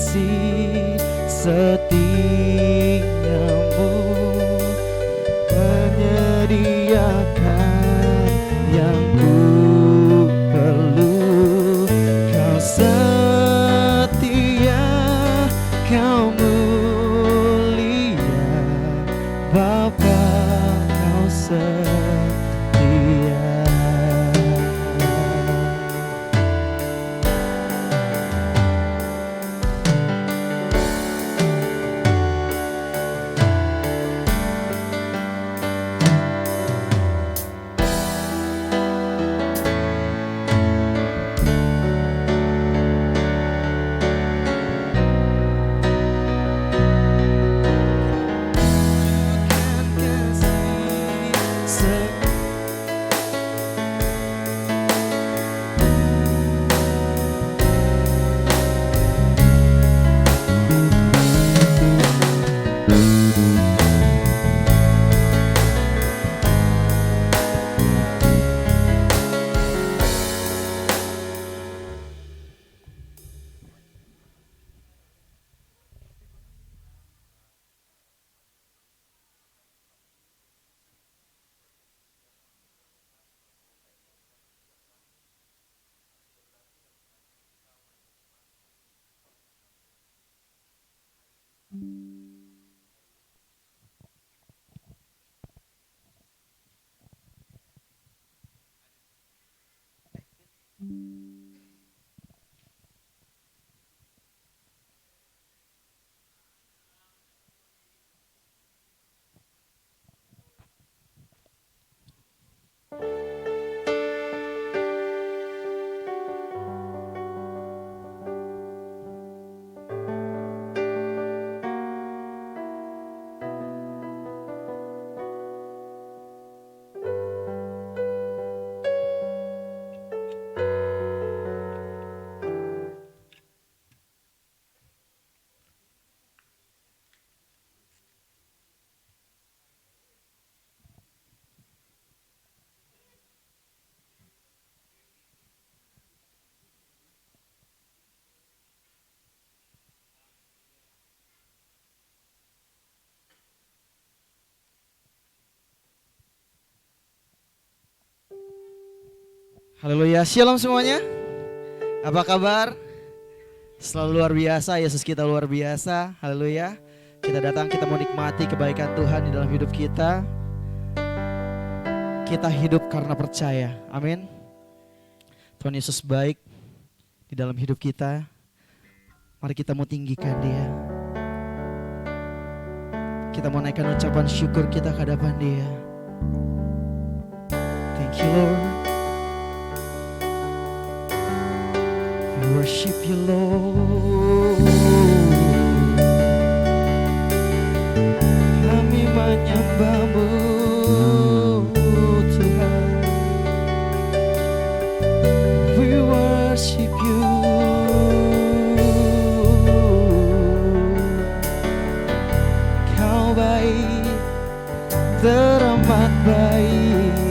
kasih setiamu, menyediakan yang ku perlu. Kau setia, kau mulia, Bapa, kau setia. Haleluya, shalom semuanya. Apa kabar? Selalu luar biasa, Yesus kita luar biasa. Haleluya. Kita datang, kita mau nikmati kebaikan Tuhan di dalam hidup kita. Kita hidup karena percaya. Amin. Tuhan Yesus baik di dalam hidup kita. Mari kita mau tinggikan Dia. Kita mau naikkan ucapan syukur kita ke hadapan Dia. Thank you Lord. We worship you Lord. Kami menyembah-Mu Tuhan. We worship you. Kau baik, teramat baik.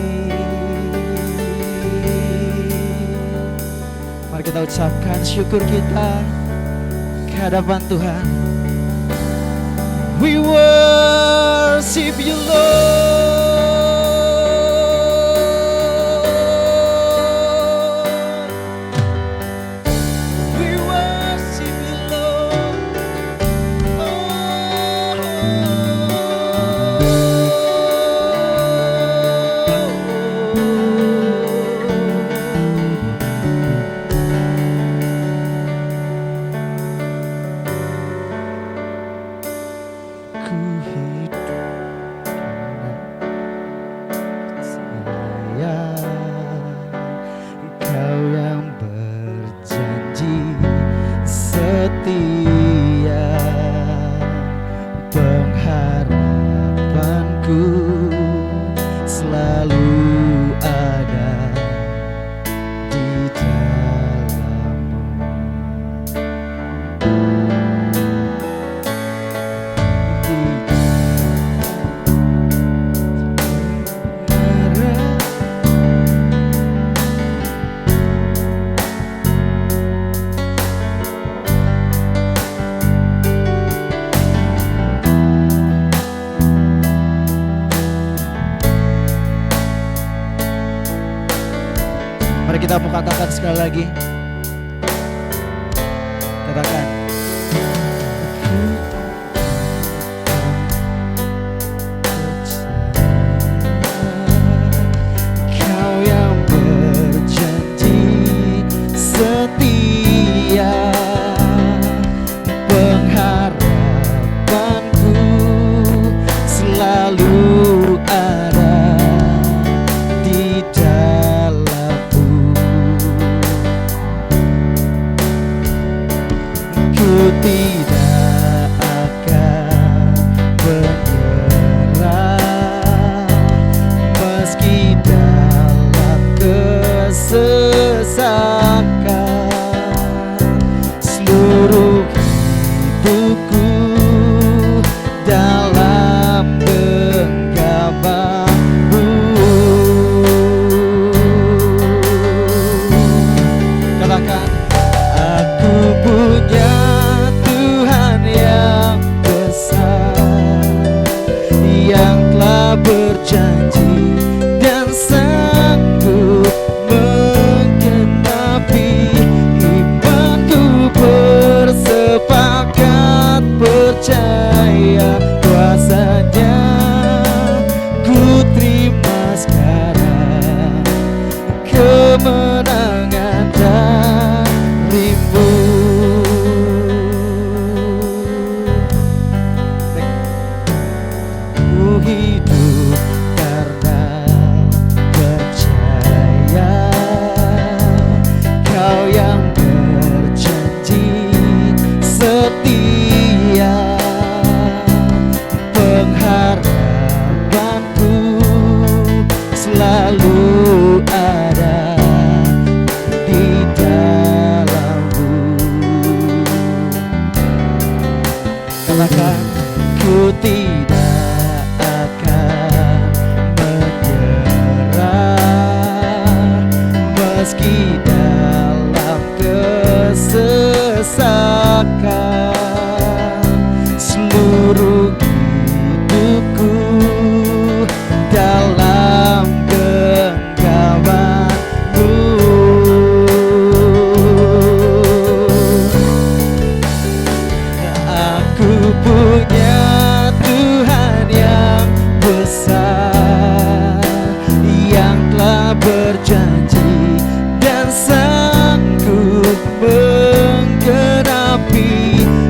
Mari kita ucapkan syukur kita ke hadapan Tuhan. We worship you Lord. We worship you Lord. Ku hidup kita mau katakan sekali lagi. Katakan. Kau yang berjanji setia, pengharapanku selalu ada di dalammu. Ku tidak akan menyerah meski dalam kesesakan. Seluruh hidupku dalam genggamanmu. Katakan, aku punya Tuhan yang besar, yang telah berjanji dan sanggup menggenapi. Imanku bersepakat percaya kuasanya. Ku terima sekarang kemenangan darimu. Ku hidup karena percaya, Kau yang berjanji setia, pengharapanku selalu ada di dalammu. Katakan, ku tidak akan menyerah meski dalam kesesakan. Seluruh hidupku dalam genggamanmu. Aku punya Tuhan yang besar, yang telah berjanji dan sanggup menggenapi.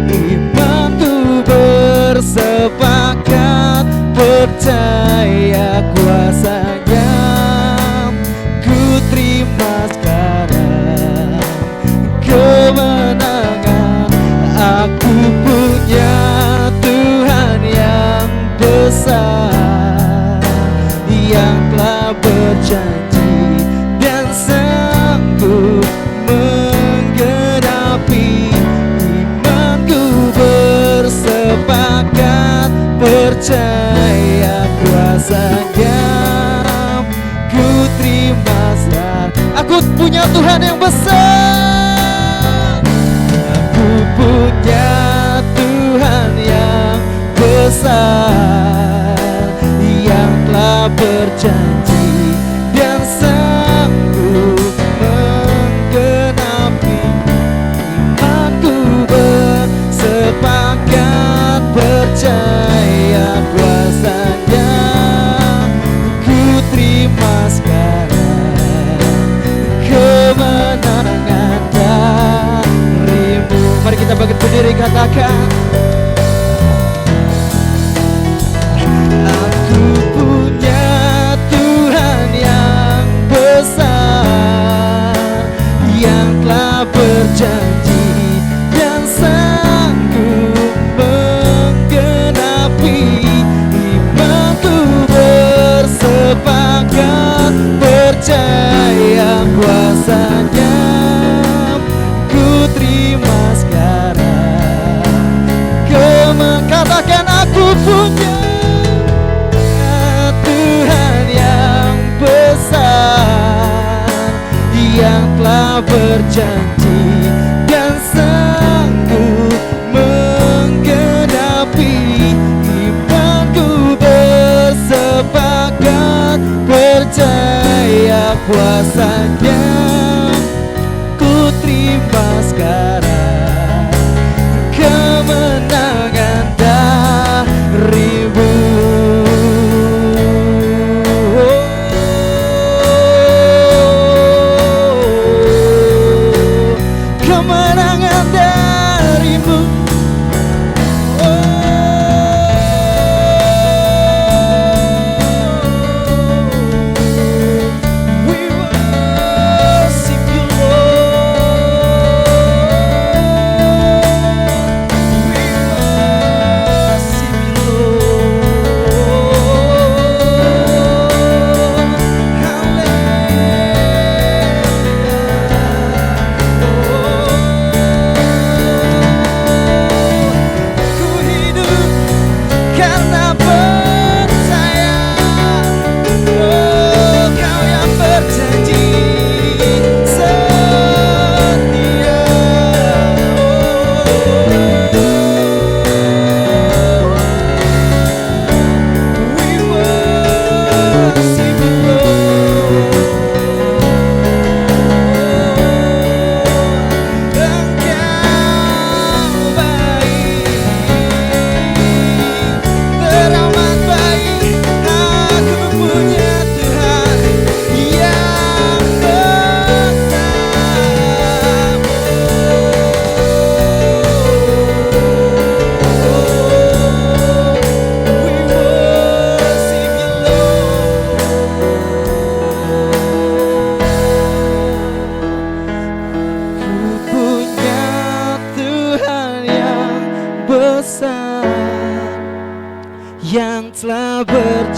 Imanku bersepakat percaya kuasanya. Ku terima sekarang kemenangan. Aku punya Tuhan yang besar, yang telah berjanji dan sanggup menggenapi. Imanku bersepakat percaya kuasanya. Ku terima sekarang. Aku punya Tuhan yang besar. Aku punya Tuhan yang besar, yang telah berjanji dan sanggup menggenapi. Imanku bersepakat percaya kuasanya. Ku terima sekarang kemenangan darimu. Mari kita bangkit berdiri, katakan, aku punya Tuhan yang besar, yang telah berjanji dan sanggup menggenapi. Imanku bersepakat percaya kuasanya. Ku terima sekarang katakan, aku punya Tuhan yang besar, yang telah berjanji dan sanggup menggenapi. Imanku bersepakat percaya kuasanya.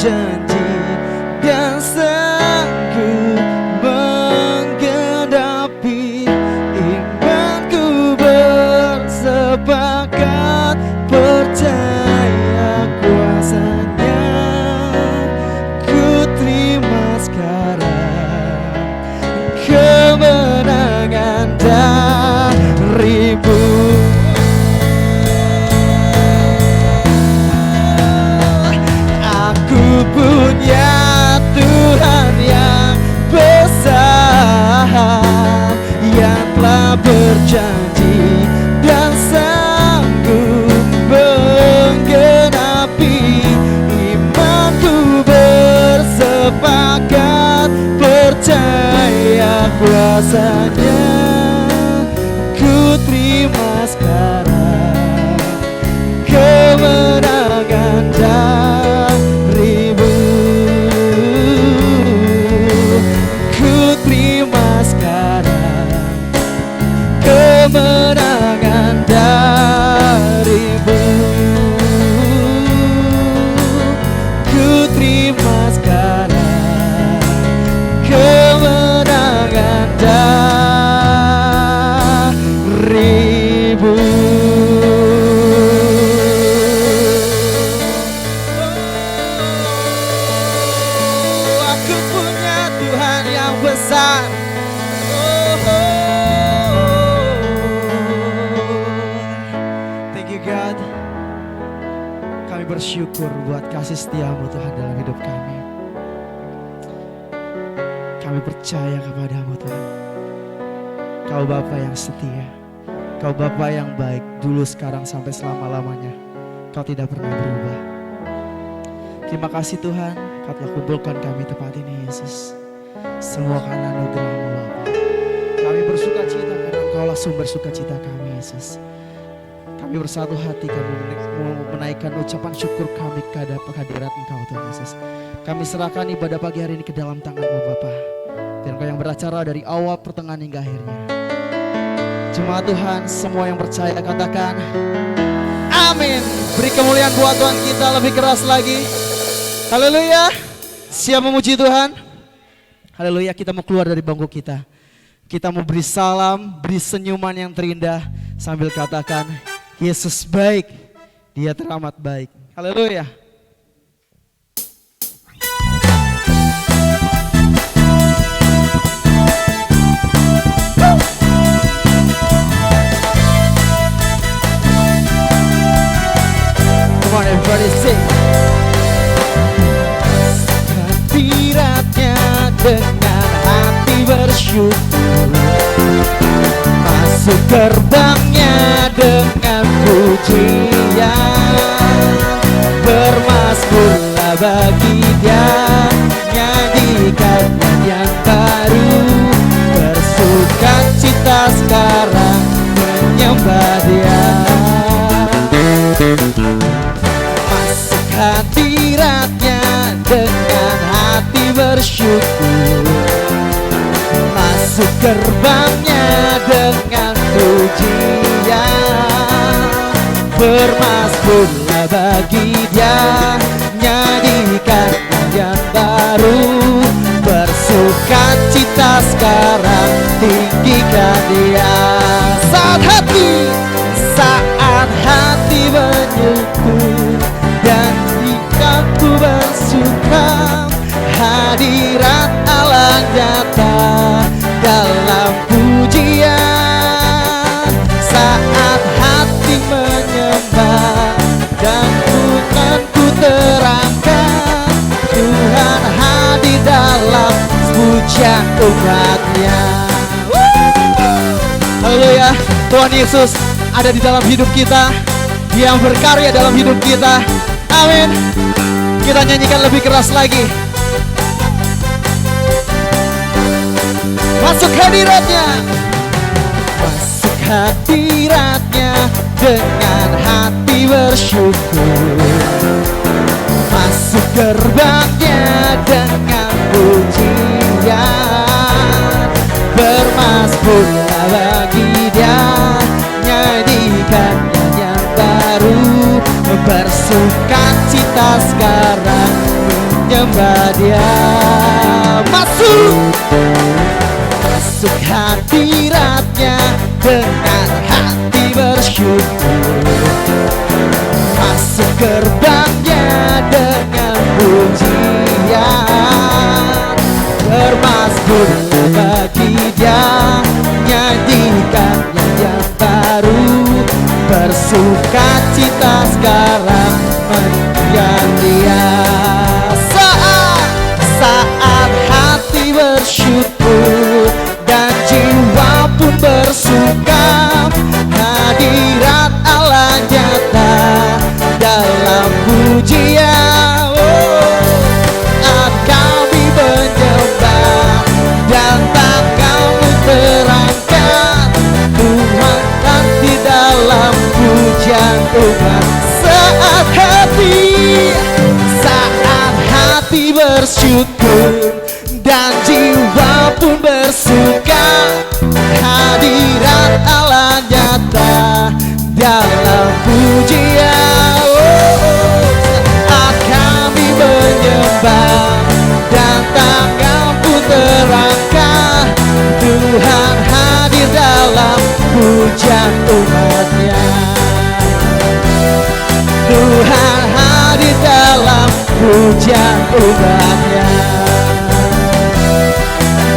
berjanji dan sanggup menggenapi. Imanku bersepakat percaya kuasanya. Ku terima sekarang kemenangan darimu. Aku punya Tuhan yang besar, yang telah berjanji dan sanggup menggenapi. Imanku bersepakat percaya kuasanya. Ku terima sekarang kemenangan darimu. Ku terima sekarang kemenangan darimu. Ku terima sekarang kemenangan darimu. Aku punya Tuhan yang besar. Thank you God. Kami bersyukur buat kasih setiamu Tuhan dalam hidup kami. Kami percaya kepadamu Tuhan. Kau Bapa yang setia, Kau Bapa yang baik, dulu, sekarang, sampai selama-lamanya. Kau tidak pernah berubah. Terima kasih Tuhan, Kau telah kumpulkan kami tempat ini Yesus. Semua karena anugerah-Mu Bapa. Kami bersuka cita karena Engkaulah sumber sukacita kami Yesus. Kami bersatu hati, kami menaikkan ucapan syukur kami kepada hadirat Engkau Tuhan Yesus. Kami serahkan ibadah pagi hari ini ke dalam tangan-Mu Bapa. Dan Engkau yang beracara dari awal, pertengahan hingga akhirnya. Jemaat Tuhan, semua yang percaya katakan amin. Beri kemuliaan buat Tuhan kita lebih keras lagi. Haleluya. Siap memuji Tuhan. Haleluya. Kita mau keluar dari bangku kita. Kita mau beri salam, beri senyuman yang terindah sambil katakan Yesus baik, Dia teramat baik. Haleluya. Come on everybody sing. Hadiratnya dengan hati bersyukur, masuk gerbangnya dengan pujian, bermasmurlah bagi Dia, nyanyikan yang baru, bersukacita sekarang menyembah Dia. Masuk hadiratnya dengan hati bersyukur, masuk gerbangnya dengan pujian, bermasmurlah bagi Dia, nyanyikan yang baru, bersukacita sekarang tinggikan Dia. Saat hati menyukur dan jika ku bersuka, hadirat Allah nyata dalam pujian. Saat hati menyembah dan bukan ku terangkan, Tuhan hadir dalam pujian umatnya. Haleluya. Tuhan Yesus ada di dalam hidup kita, Dia yang berkarya dalam hidup kita. Amin. Kita nyanyikan lebih keras lagi. Masuk hadiratnya, masuk hadiratnya dengan hati bersyukur, masuk gerbangnya dengan pujian, bermasmurlah bagi Dia, nyanyikan yang baru, bersukacita sekarang menyembah Dia. Masuk hadiratnya dengan hati bersyukur, masuk gerbangnya dengan pujian, bermasmur bagi Dia, nyanyikan nyanyian baru, bersuka cita sekarang menyanyikan Dia. Saat hati bersyukur dan jiwa pun bersuka, hadirat Allah nyata dalam pujian. Saat kami menyembah dan tanganmu terangkat, Tuhan nanti dalam pujian Tuhan. Saat hati bersyukur dan jiwa pun bersuka, hadirat Allah nyata dalam pujian. Saat kami menyembah dan tanganmu terangkat, Tuhan hadir dalam pujian umatnya. Tuhan hadir dalam pujian umatnya.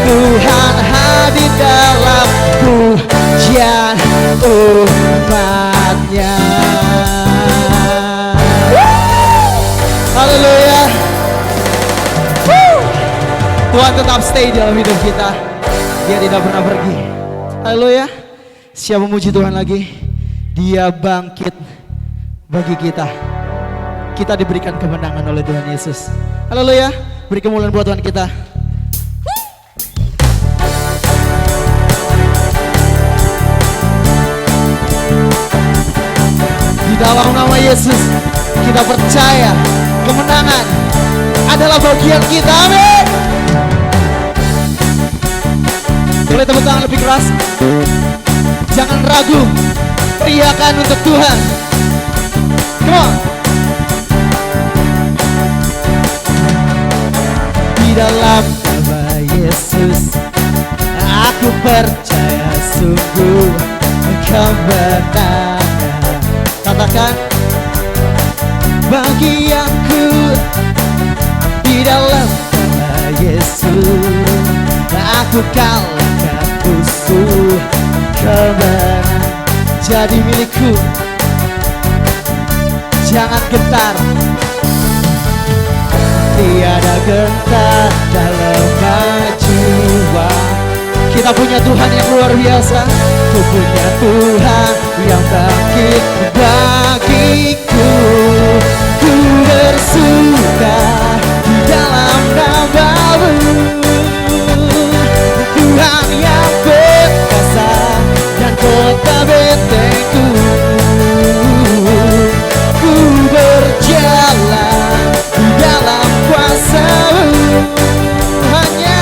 Tuhan hadir dalam pujian umatnya. Haleluya. Tuhan tetap stay dalam hidup kita. Dia tidak pernah pergi. Haleluya. Siapa memuji Tuhan lagi? Dia bangkit bagi kita. Kita diberikan kemenangan oleh Tuhan Yesus. Haleluya. Beri kemuliaan buat Tuhan kita. Di dalam nama Yesus kita percaya kemenangan adalah bagian kita. Amin. Boleh tepuk tangan lebih keras. Jangan ragu, teriakan untuk Tuhan. Come on. Di dalam nama Yesus aku percaya sungguh kemenangan. Katakan, bagi aku di dalam nama Yesus aku kalahkan musuh, kemenangan jadi milikku. Jangan gentar, tiada gentar dalam jiwa. Kita punya Tuhan yang luar biasa. Ku punya Tuhan yang bangkit bagiku. Ku bersuka di dalam nama-Mu. Tuhan yang perkasa dan kota bentengku. Ku berjalan di dalam kuasa-Mu. Hanya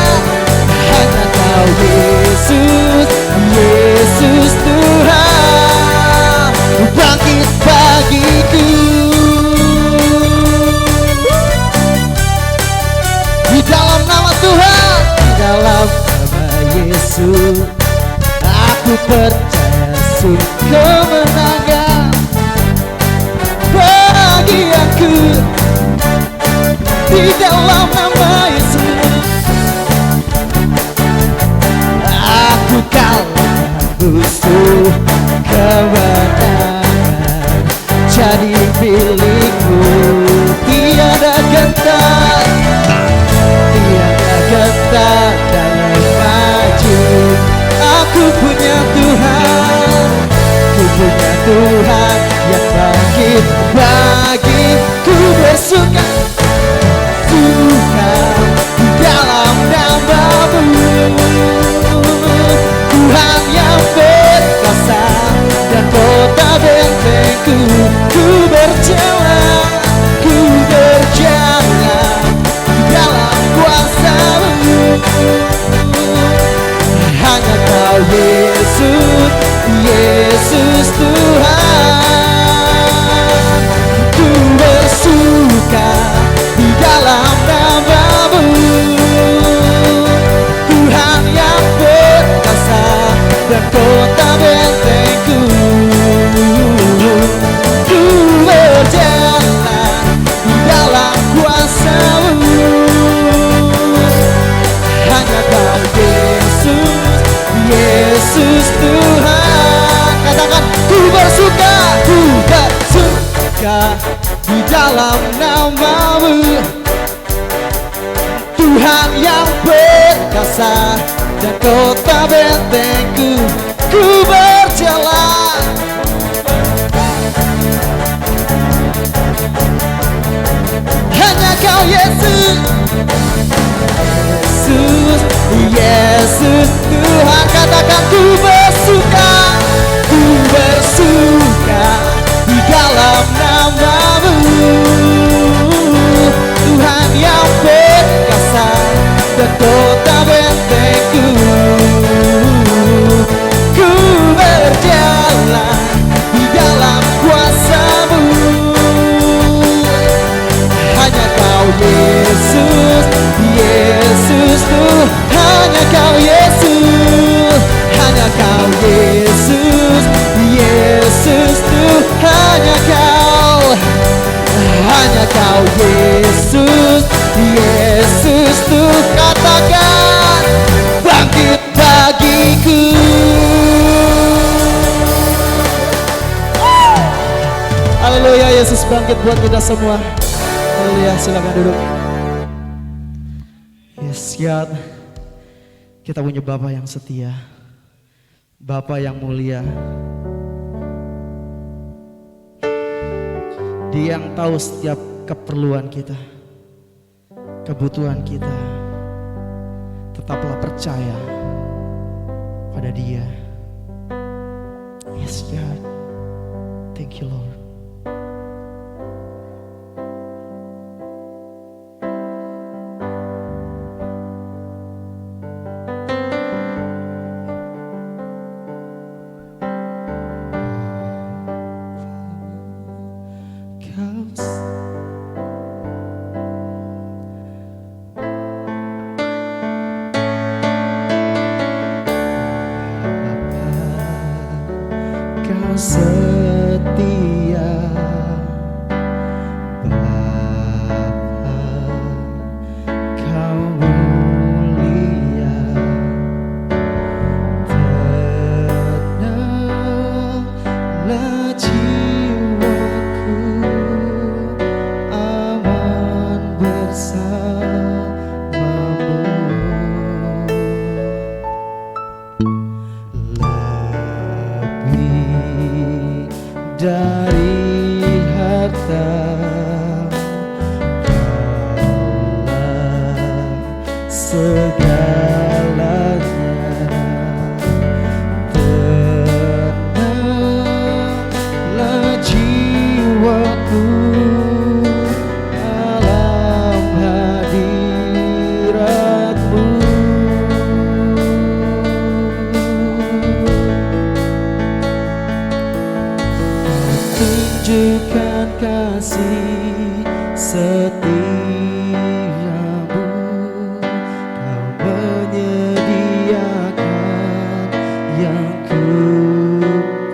Kau Yesus, Yesus Tuhan bangkit bagiku. Di dalam nama Tuhan, di dalam nama Yesus aku percaya sungguh kemenangan bagi aku. Di dalam nama Yesus aku kalahkan musuh, kemenangan jadi milikku. Tiada gentar, tiada gentar dalam maju. Aku punya Tuhan, ku punya Tuhan yang bangkit bagiku. Bersuka Tuhan di dalam nama-Mu. Tuhan yang perkasa dan kota bentengku. Ku berjalan di dalam kuasa-Mu. Hanya Kau Yesus, Yesus Tuhan. Ku bersuka di dalam nama Yesus Tuhan. Katakan, ku bersuka di dalam nama-Mu. Tuhan yang perkasa dan kota bentengku, ku berjalan. Hanya Kau Yesus, Yesus, Yesus Tuhan. Katakan, ku bersuka di dalam nama-Mu. Tuhan yang perkasa dan kota bentengku, ku berjalan di dalam kuasa-Mu. Hanya Kau Yesus, Yesus Tuhan. Hanya Kau Yesus, hanya Kau Yesus, Yesus Tuhan. Hanya Kau Yesus, Yesus Tuhan. Katakan, bangkit bagiku. Haleluya, Yesus bangkit buat kita semua. Haleluya, silakan duduk. Yes God, kita punya Bapa yang setia, Bapa yang mulia. Dia yang tahu setiap keperluan kita, kebutuhan kita. Tetaplah percaya pada Dia. Yes God, thank you Lord. Setia Bapa, Kau mulia, tenanglah jiwaku, aman bersamamu. Dari harta Kaulah segalanya, tenanglah jiwaku alam hadirat-Mu. Tunjukkan kasih setiamu, Kau menyediakan yang ku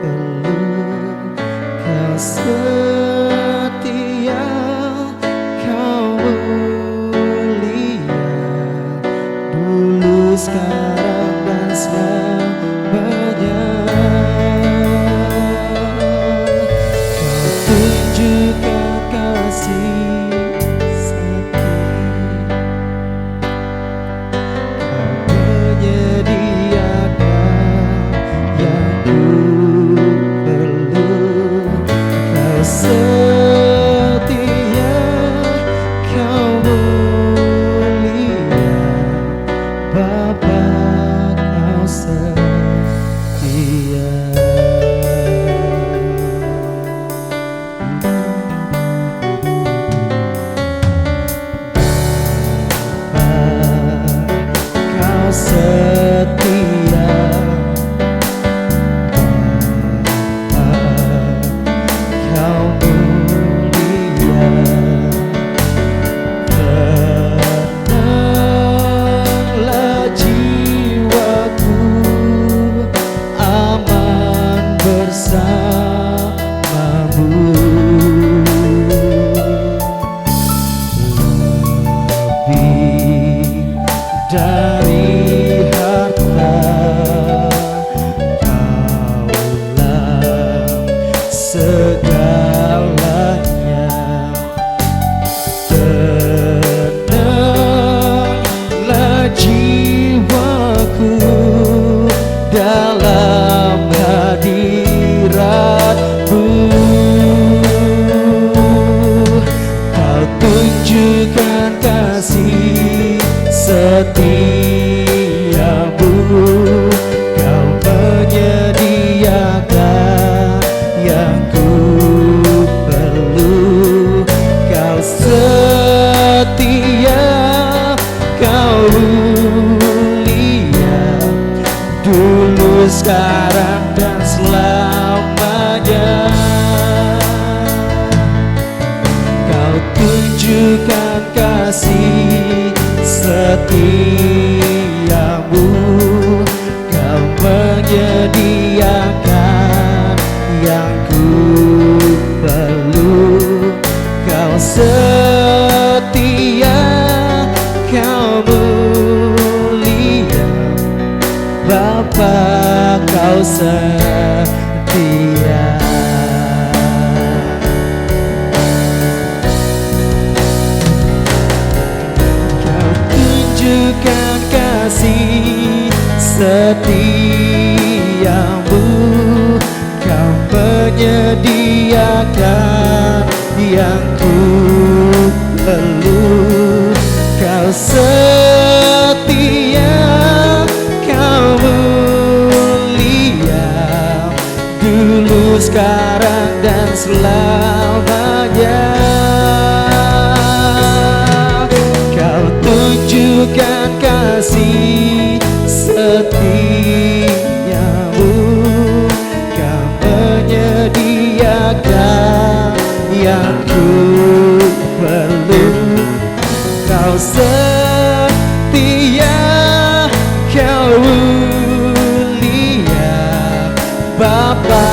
perlu. Kau setia, Kau mulia, dulu sekarang dan selamanya. Tunjukkan kasih setia, Kau menyediakan yang ku perlu. Kau setia, Kau mulia, Bapa Kau setia. Setia Bapa, Kau mulia, tenanglah jiwaku, aman sekarang dan selamanya. Kau tunjukkan kasih setiamu, Kau menyediakan yang ku perlu. Kau setia, Kau mulia, Bapa, Kau setia. Kau tunjukkan kasih setiamu, Kau menyediakan yang ku perlu. Kau setia, Kau mulia, dulu, sekarang, dan selamanya. Kau tunjukkan kasih setiamu, Kau menyediakan yang ku perlu. Kau setia, Kau mulia, Bapa,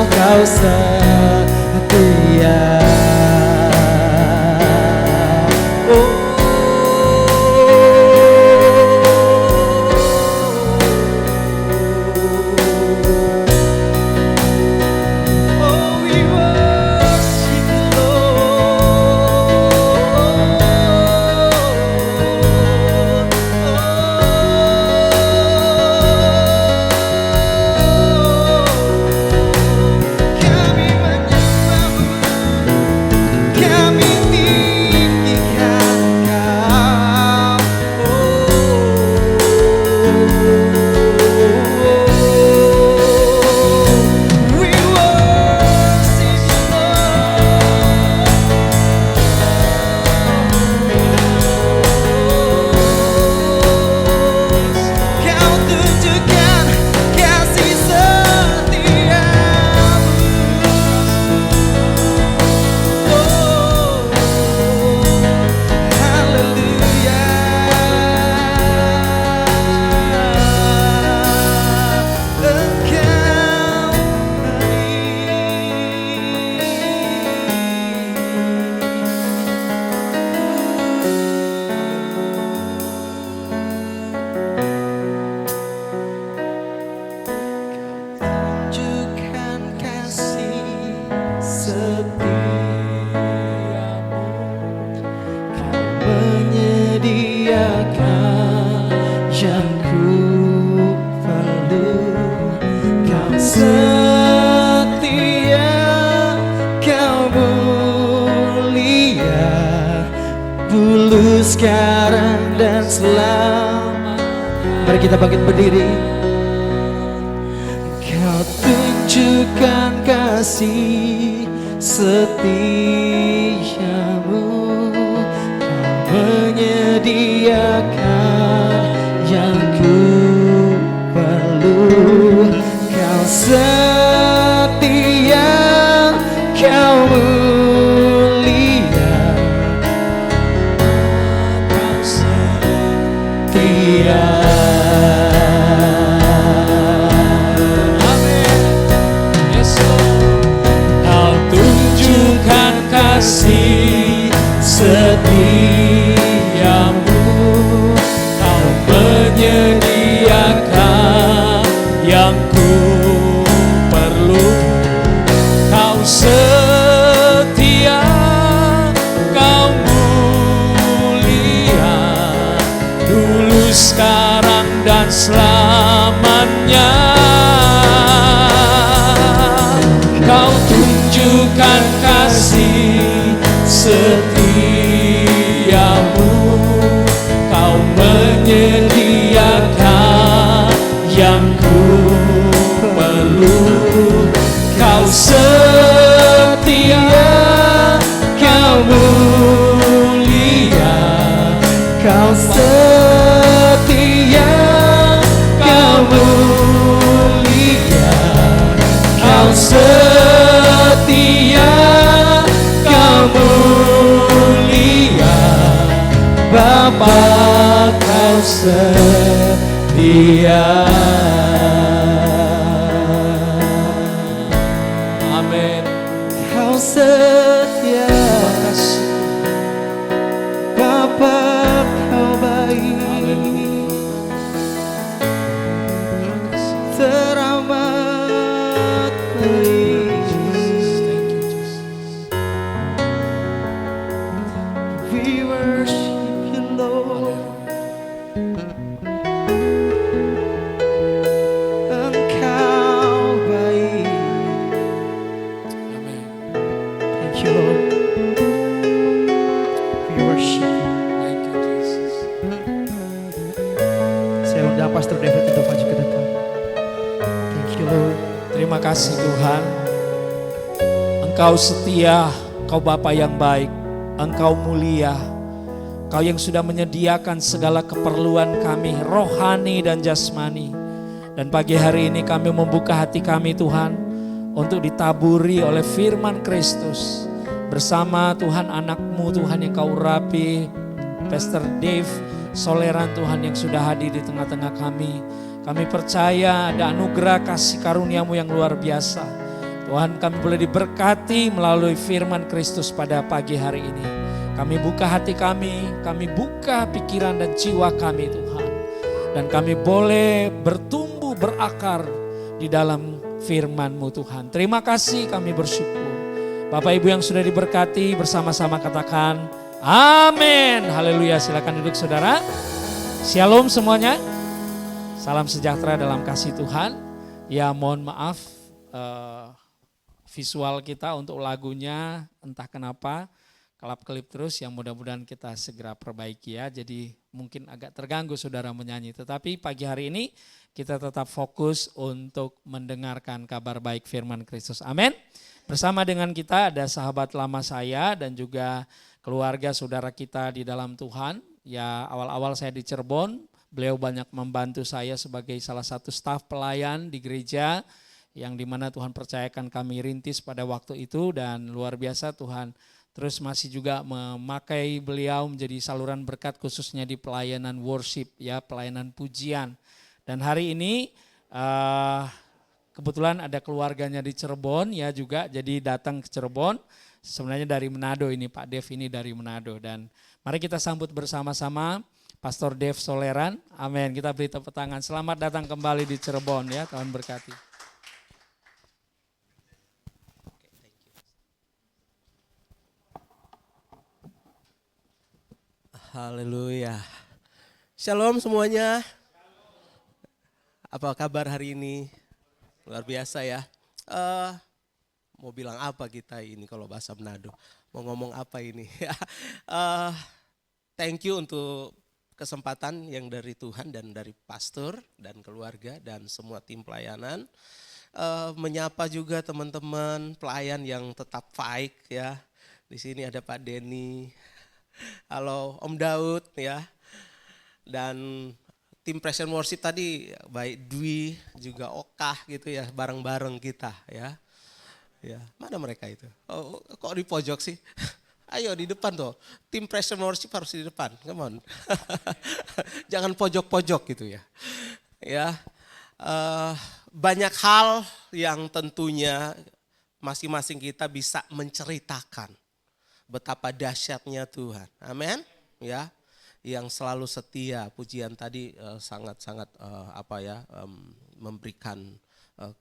Kau setia. Sekarang dan selamanya. Mari kita bangkit berdiri. Kau tunjukkan kasih setiamu, Kau menyediakan yang ku perlu. Kau setia, Kau mulia, Kau tunjukkan kasih setiamu, Kau menyediakan yang ku perlu. Kau setia, Kau mulia, dulu, sekarang, dan selamanya. Kau tunjukkan kasih setiamu, Kau menyediakan yang ku perlu. Kau setia, Kau mulia, Kau setia, Kau mulia, setia, Kau mulia, Bapa Kau setia. Amin. Kau setia, Bapa Kau baik, teramat baik. We worship you, Lord. Engkau baik. Thank you, Lord. We worship you. Saya undang Pastor David untuk maju ke depan. Thank you, Lord. Terima kasih Tuhan. Engkau setia, Kau Bapa yang baik, Engkau mulia, Kau yang sudah menyediakan segala keperluan kami, rohani dan jasmani. Dan pagi hari ini kami membuka hati kami Tuhan, untuk ditaburi oleh firman Kristus. Bersama Tuhan anak-Mu Tuhan yang Kau urapi, Pastor Dave Soleran Tuhan yang sudah hadir di tengah-tengah kami. Kami percaya ada anugerah kasih karunia-Mu yang luar biasa. Tuhan, kami boleh diberkati melalui firman Kristus pada pagi hari ini. Kami buka hati kami buka pikiran dan jiwa kami Tuhan. Dan kami boleh bertumbuh berakar di dalam firman-Mu Tuhan. Terima kasih, kami bersyukur. Bapak Ibu yang sudah diberkati bersama-sama katakan amin. Haleluya, silakan duduk saudara. Shalom semuanya. Salam sejahtera dalam kasih Tuhan. Ya mohon maaf visual kita untuk lagunya entah kenapa kelap-kelip terus, yang mudah-mudahan kita segera perbaiki ya. Jadi mungkin agak terganggu saudara menyanyi, tetapi pagi hari ini kita tetap fokus untuk mendengarkan kabar baik firman Kristus. Amin. Bersama dengan kita ada sahabat lama saya dan juga keluarga saudara kita di dalam Tuhan. Ya awal-awal saya di Cirebon, beliau banyak membantu saya sebagai salah satu staf pelayan di gereja yang dimana Tuhan percayakan kami rintis pada waktu itu, dan luar biasa Tuhan terus masih juga memakai beliau menjadi saluran berkat khususnya di pelayanan worship ya, pelayanan pujian. Dan hari ini kebetulan ada keluarganya di Cirebon ya juga, jadi datang ke Cirebon. Sebenarnya dari Manado ini, Pak Dev ini dari Manado. Dan mari kita sambut bersama-sama Pastor Dev Soleran. Amin. Kita beri tepuk tangan. Selamat datang kembali di Cirebon ya, Tuhan berkati. Haleluya. Shalom semuanya. Apa kabar hari ini? Luar biasa ya. Mau bilang apa kita ini kalau bahasa Manado? Mau ngomong apa ini? Thank you untuk kesempatan yang dari Tuhan dan dari pastor dan keluarga dan semua tim pelayanan. Menyapa juga teman-teman pelayan yang tetap baik ya. Di sini ada Pak Denny. Halo Om Daud ya. Dan tim Present Worship tadi baik Dwi juga Okah gitu ya, bareng-bareng kita ya. Ya, mana mereka itu? Oh, kok di pojok sih? Ayo di depan tuh. Tim Present Worship harus di depan. Come on. Jangan pojok-pojok gitu ya. Ya. Banyak hal yang tentunya masing-masing kita bisa menceritakan betapa dahsyatnya Tuhan. Amin. Ya. Yang selalu setia. Pujian tadi sangat-sangat memberikan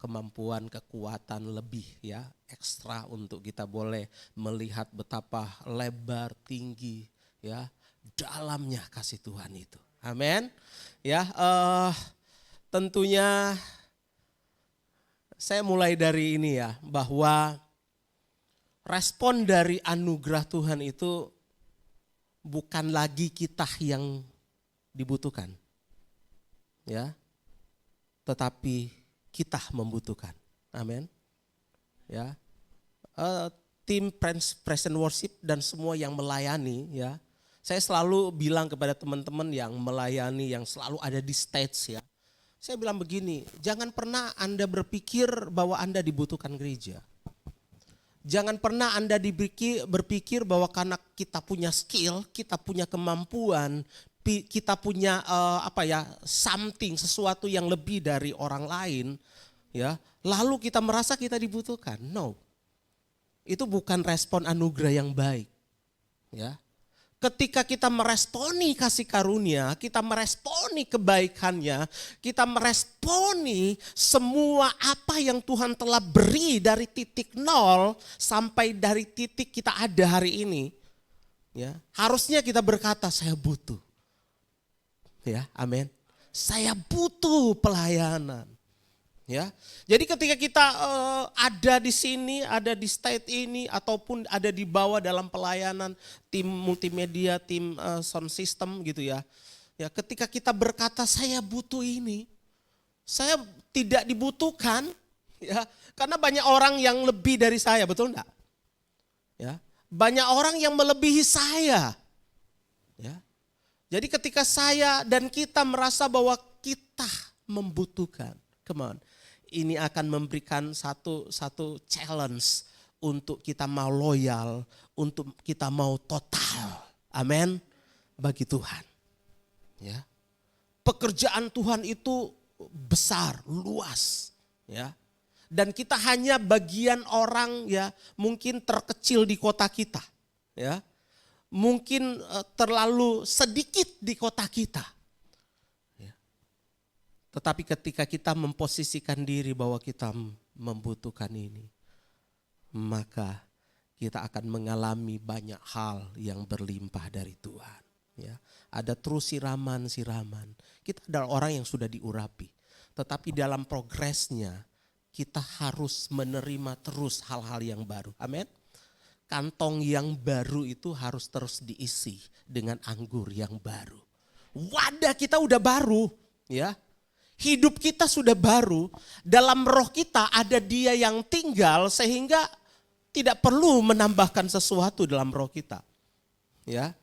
kemampuan, kekuatan lebih ya, ekstra untuk kita boleh melihat betapa lebar, tinggi ya, dalamnya kasih Tuhan itu. Amin. Ya, tentunya saya mulai dari ini ya, bahwa respon dari anugerah Tuhan itu bukan lagi kita yang dibutuhkan. Ya. Tetapi kita membutuhkan. Amin. Ya. Tim Present Worship dan semua yang melayani ya. Saya selalu bilang kepada teman-teman yang melayani, yang selalu ada di stage ya. Saya bilang begini, jangan pernah Anda berpikir bahwa Anda dibutuhkan gereja. Jangan pernah Anda berpikir bahwa karena kita punya skill, kita punya kemampuan, kita punya something, sesuatu yang lebih dari orang lain, ya. Lalu kita merasa kita dibutuhkan. No. Itu bukan respon anugerah yang baik. Ya. Ketika kita meresponi kasih karunia, kita meresponi kebaikannya, kita meresponi semua apa yang Tuhan telah beri dari titik nol sampai dari titik kita ada hari ini. Ya, harusnya kita berkata, saya butuh. Ya, amin. Saya butuh pelayanan. Ya, jadi ketika kita ada di sini, ada di state ini, ataupun ada di bawah dalam pelayanan tim multimedia, tim sound system gitu ya. Ya, ketika kita berkata saya butuh ini, saya tidak dibutuhkan, ya, karena banyak orang yang lebih dari saya, betul enggak? Ya, banyak orang yang melebihi saya. Ya, jadi ketika saya dan kita merasa bahwa kita membutuhkan, come on. Ini akan memberikan satu challenge untuk kita mau loyal, untuk kita mau total. Amin. Bagi Tuhan. Ya. Pekerjaan Tuhan itu besar, luas, ya. Dan kita hanya bagian orang ya, mungkin terkecil di kota kita, ya. Mungkin terlalu sedikit di kota kita. Tetapi ketika kita memposisikan diri bahwa kita membutuhkan ini, maka kita akan mengalami banyak hal yang berlimpah dari Tuhan. Ya, ada terus siraman-siraman. Kita adalah orang yang sudah diurapi. Tetapi dalam progresnya kita harus menerima terus hal-hal yang baru. Amin. Kantong yang baru itu harus terus diisi dengan anggur yang baru. Wadah kita udah baru, ya. Hidup kita sudah baru, dalam roh kita ada Dia yang tinggal sehingga tidak perlu menambahkan sesuatu dalam roh kita. Ya.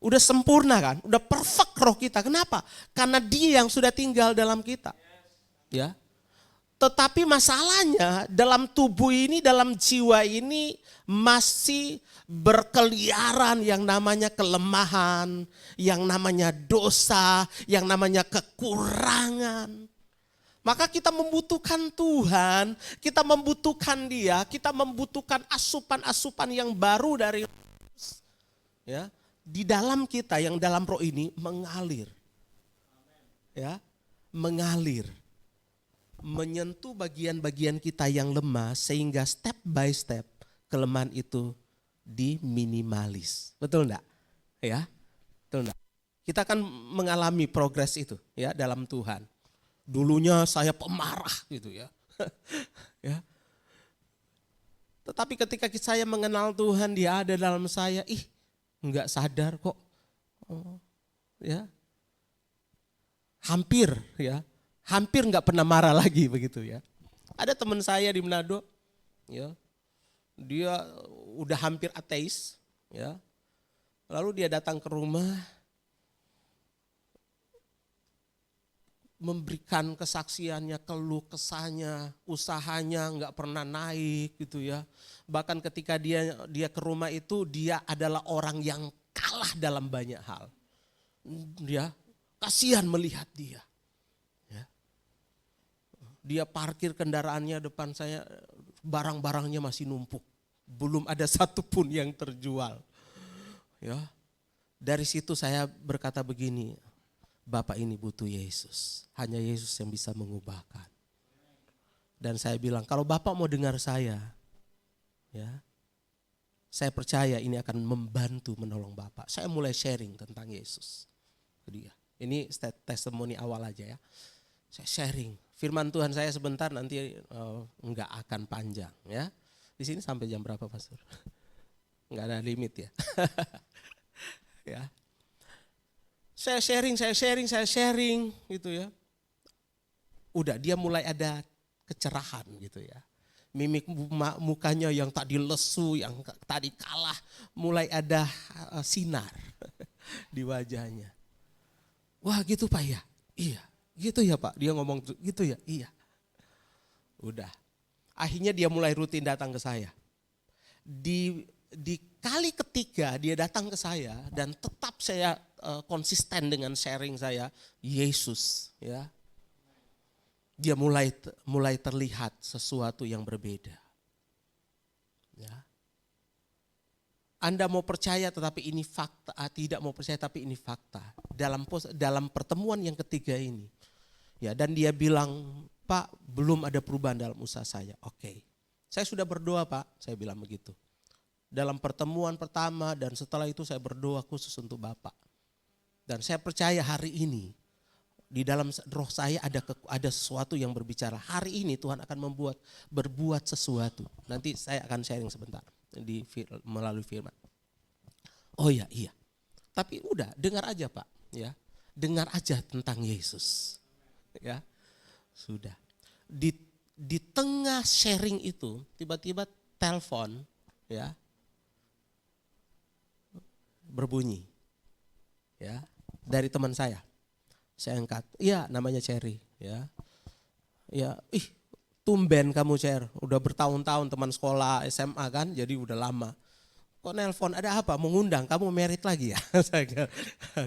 Udah sempurna kan, udah perfect roh kita. Kenapa? Karena Dia yang sudah tinggal dalam kita. Ya. Tetapi masalahnya dalam tubuh ini, dalam jiwa ini masih berkeliaran yang namanya kelemahan, yang namanya dosa, yang namanya kekurangan. Maka kita membutuhkan Tuhan, kita membutuhkan Dia, kita membutuhkan asupan-asupan yang baru dari ya, di dalam kita yang dalam roh ini mengalir. Ya, mengalir. Menyentuh bagian-bagian kita yang lemah sehingga step by step kelemahan itu diminimalis. Betul enggak? Ya. Betul enggak? Kita akan mengalami progres itu ya dalam Tuhan. Dulunya saya pemarah gitu ya. Ya. Tetapi ketika saya mengenal Tuhan, Dia ada dalam saya, enggak sadar kok. Oh, ya. Hampir enggak pernah marah lagi begitu ya. Ada teman saya di Manado, ya, dia udah hampir ateis, ya. Lalu dia datang ke rumah, memberikan kesaksiannya, keluh kesahnya, usahanya enggak pernah naik gitu ya. Bahkan ketika dia ke rumah itu, dia adalah orang yang kalah dalam banyak hal. Dia kasihan melihat dia. Dia parkir kendaraannya depan saya, barang-barangnya masih numpuk. Belum ada satupun yang terjual. Ya. Dari situ saya berkata begini, Bapak ini butuh Yesus. Hanya Yesus yang bisa mengubahkan. Dan saya bilang, kalau Bapak mau dengar saya, ya, saya percaya ini akan membantu menolong Bapak. Saya mulai sharing tentang Yesus ke dia. Ini testimoni awal aja ya. Saya sharing. Firman Tuhan saya sebentar nanti enggak akan panjang ya. Di sini sampai jam berapa Pastor? Enggak ada limit ya. Ya. Saya sharing gitu ya. Udah dia mulai ada kecerahan gitu ya. Mimik mukanya yang tadi lesu, yang tadi kalah, mulai ada sinar di wajahnya. Wah gitu Pak ya? Iya Gitu ya Pak, dia ngomong gitu ya, iya. Udah, akhirnya dia mulai rutin datang ke saya. Di kali ketiga dia datang ke saya dan tetap saya konsisten dengan sharing saya, Yesus ya. Dia mulai terlihat sesuatu yang berbeda. Ya. Anda mau percaya tetapi ini fakta, tidak mau percaya tapi ini fakta. Dalam pertemuan yang ketiga ini. Ya, dan dia bilang, Pak, belum ada perubahan dalam usaha saya. Oke. Saya sudah berdoa, Pak, saya bilang begitu. Dalam pertemuan pertama dan setelah itu saya berdoa khusus untuk Bapak. Dan saya percaya hari ini di dalam roh saya ada sesuatu yang berbicara. Hari ini Tuhan akan berbuat sesuatu. Nanti saya akan sharing sebentar melalui firman. Oh ya, iya. Tapi udah dengar aja Pak, ya. Dengar aja tentang Yesus. Ya. Sudah. Di tengah sharing itu tiba-tiba telepon ya berbunyi. Ya, dari teman saya. Saya angkat. Iya, namanya Cherry, ya. Ya, tumben kamu Cher, udah bertahun-tahun teman sekolah SMA kan, jadi udah lama. Kok nelpon, ada apa? Mau ngundang, kamu merit lagi ya?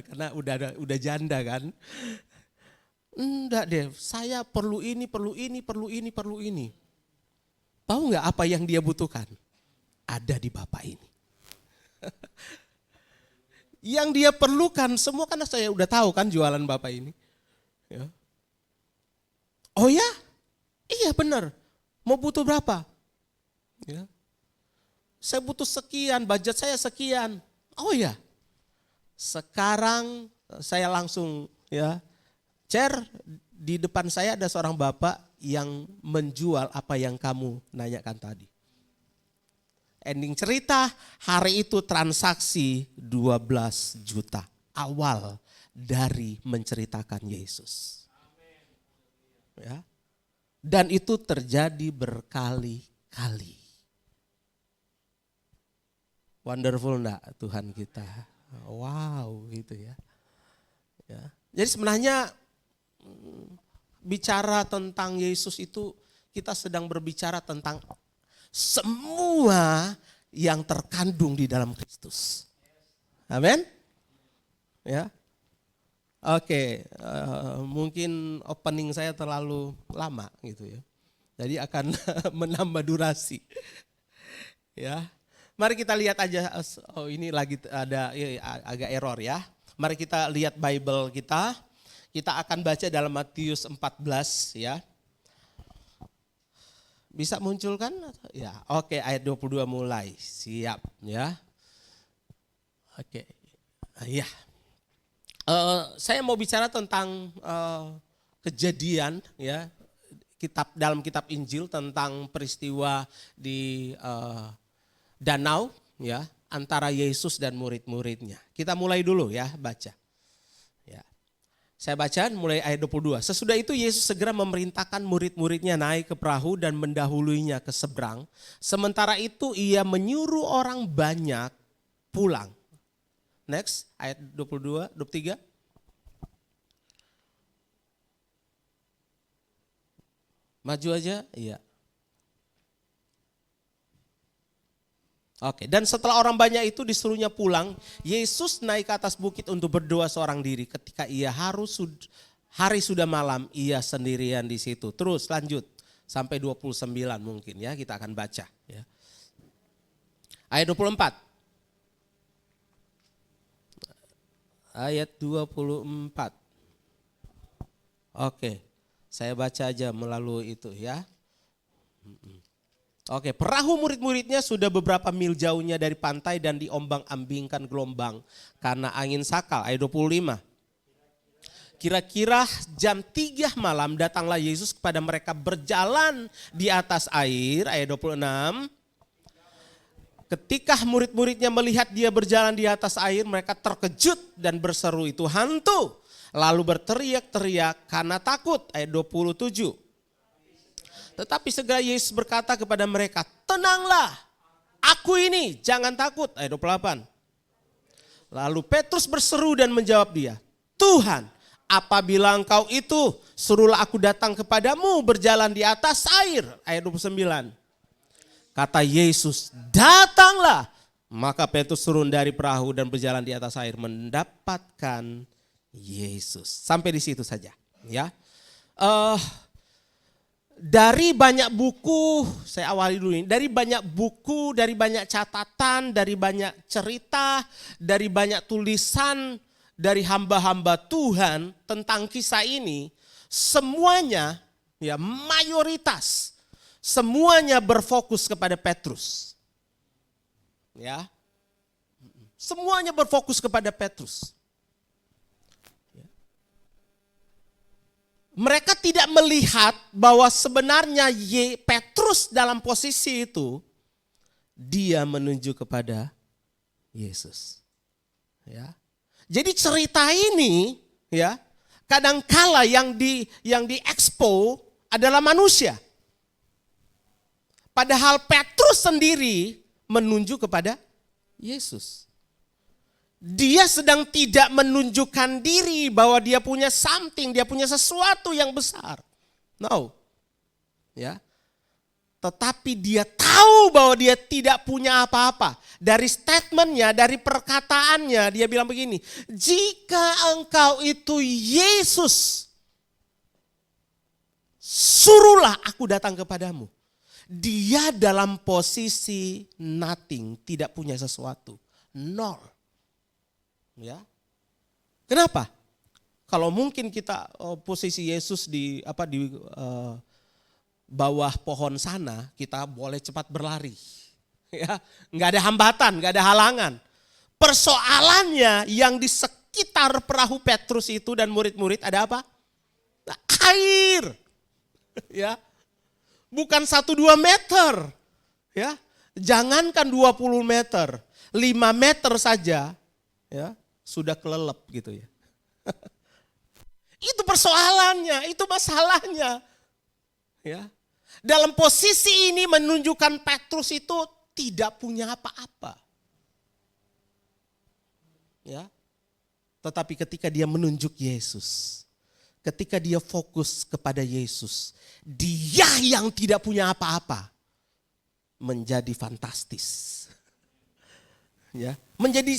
Karena udah janda kan. Enggak deh, saya perlu ini. Tahu nggak apa yang dia butuhkan? Ada di Bapak ini. Yang dia perlukan semua karena saya udah tahu kan jualan Bapak ini. Ya. Oh ya? Iya benar. Mau butuh berapa? Ya. Saya butuh sekian, budget saya sekian. Oh ya. Sekarang saya langsung ya. Cher, di depan saya ada seorang bapak yang menjual apa yang kamu nanyakan tadi. Ending cerita, hari itu transaksi 12 juta. Awal dari menceritakan Yesus. Ya. Dan itu terjadi berkali-kali. Wonderful enggak Tuhan kita? Wow gitu ya. Ya. Jadi sebenarnya bicara tentang Yesus itu kita sedang berbicara tentang semua yang terkandung di dalam Kristus. Amin. Ya. Oke, mungkin opening saya terlalu lama gitu ya. Jadi akan menambah durasi. Ya. Mari kita lihat aja, oh ini lagi ada agak error ya. Mari kita lihat Bible kita. Kita akan baca dalam Matius 14 ya. Bisa munculkan? Ya, oke, ayat 22 mulai. Siap ya. Oke. Ya. Saya mau bicara tentang kejadian ya. Dalam kitab Injil tentang peristiwa di danau ya antara Yesus dan murid-muridnya. Kita mulai dulu ya baca. Saya baca mulai ayat 22. Sesudah itu Yesus segera memerintahkan murid-muridnya naik ke perahu dan mendahuluinya ke seberang. Sementara itu ia menyuruh orang banyak pulang. Next, ayat 22, 23. Maju aja, iya. Oke, dan setelah orang banyak itu disuruhnya pulang, Yesus naik ke atas bukit untuk berdoa seorang diri. Ketika hari sudah malam, ia sendirian di situ. Terus lanjut sampai 29 mungkin ya, kita akan baca. Ya. Ayat 24. Ayat 24. Oke, saya baca aja melalui itu ya. Oke, perahu murid-muridnya sudah beberapa mil jauhnya dari pantai dan diombang-ambingkan gelombang karena angin sakal. Ayat 25. Kira-kira jam 3 malam datanglah Yesus kepada mereka berjalan di atas air. Ayat 26. Ketika murid-muridnya melihat dia berjalan di atas air, mereka terkejut dan berseru, itu hantu. Lalu berteriak-teriak karena takut. Ayat 27. Tetapi segera Yesus berkata kepada mereka, tenanglah, aku ini, jangan takut. Ayat 28. Lalu Petrus berseru dan menjawab dia, Tuhan, apabila engkau itu, suruhlah aku datang kepadamu berjalan di atas air. Ayat 29. Kata Yesus, datanglah. Maka Petrus turun dari perahu dan berjalan di atas air mendapatkan Yesus. Sampai di situ saja. Ya. Dari banyak buku, saya awali dulu ini. Dari banyak buku, dari banyak catatan, dari banyak cerita, dari banyak tulisan dari hamba-hamba Tuhan tentang kisah ini, semuanya, ya mayoritas, semuanya berfokus kepada Petrus. Ya, semuanya berfokus kepada Petrus. Mereka tidak melihat bahwa sebenarnya Petrus dalam posisi itu, dia menuju kepada Yesus. Ya. Jadi cerita ini, ya, kadangkala yang diexpo adalah manusia. Padahal Petrus sendiri menunjuk kepada Yesus. Dia sedang tidak menunjukkan diri bahwa dia punya something, dia punya sesuatu yang besar. No. Ya. Tetapi dia tahu bahwa dia tidak punya apa-apa. Dari statementnya, dari perkataannya, dia bilang begini, jika engkau itu Yesus, suruhlah aku datang kepadamu. Dia dalam posisi nothing, tidak punya sesuatu, nol. Ya, kenapa? Kalau mungkin kita posisi Yesus di bawah pohon sana, kita boleh cepat berlari. Ya, nggak ada hambatan, nggak ada halangan. Persoalannya yang di sekitar perahu Petrus itu dan murid-murid ada apa? Nah, air. Ya. Bukan 1-2 meter. Ya. Jangankan 20 meter, 5 meter saja ya, sudah kelelep gitu ya. Itu persoalannya, itu masalahnya. Ya. Dalam posisi ini menunjukkan Petrus itu tidak punya apa-apa. Ya. Tetapi ketika dia menunjuk Yesus, ketika dia fokus kepada Yesus, dia yang tidak punya apa-apa menjadi fantastis. Ya, menjadi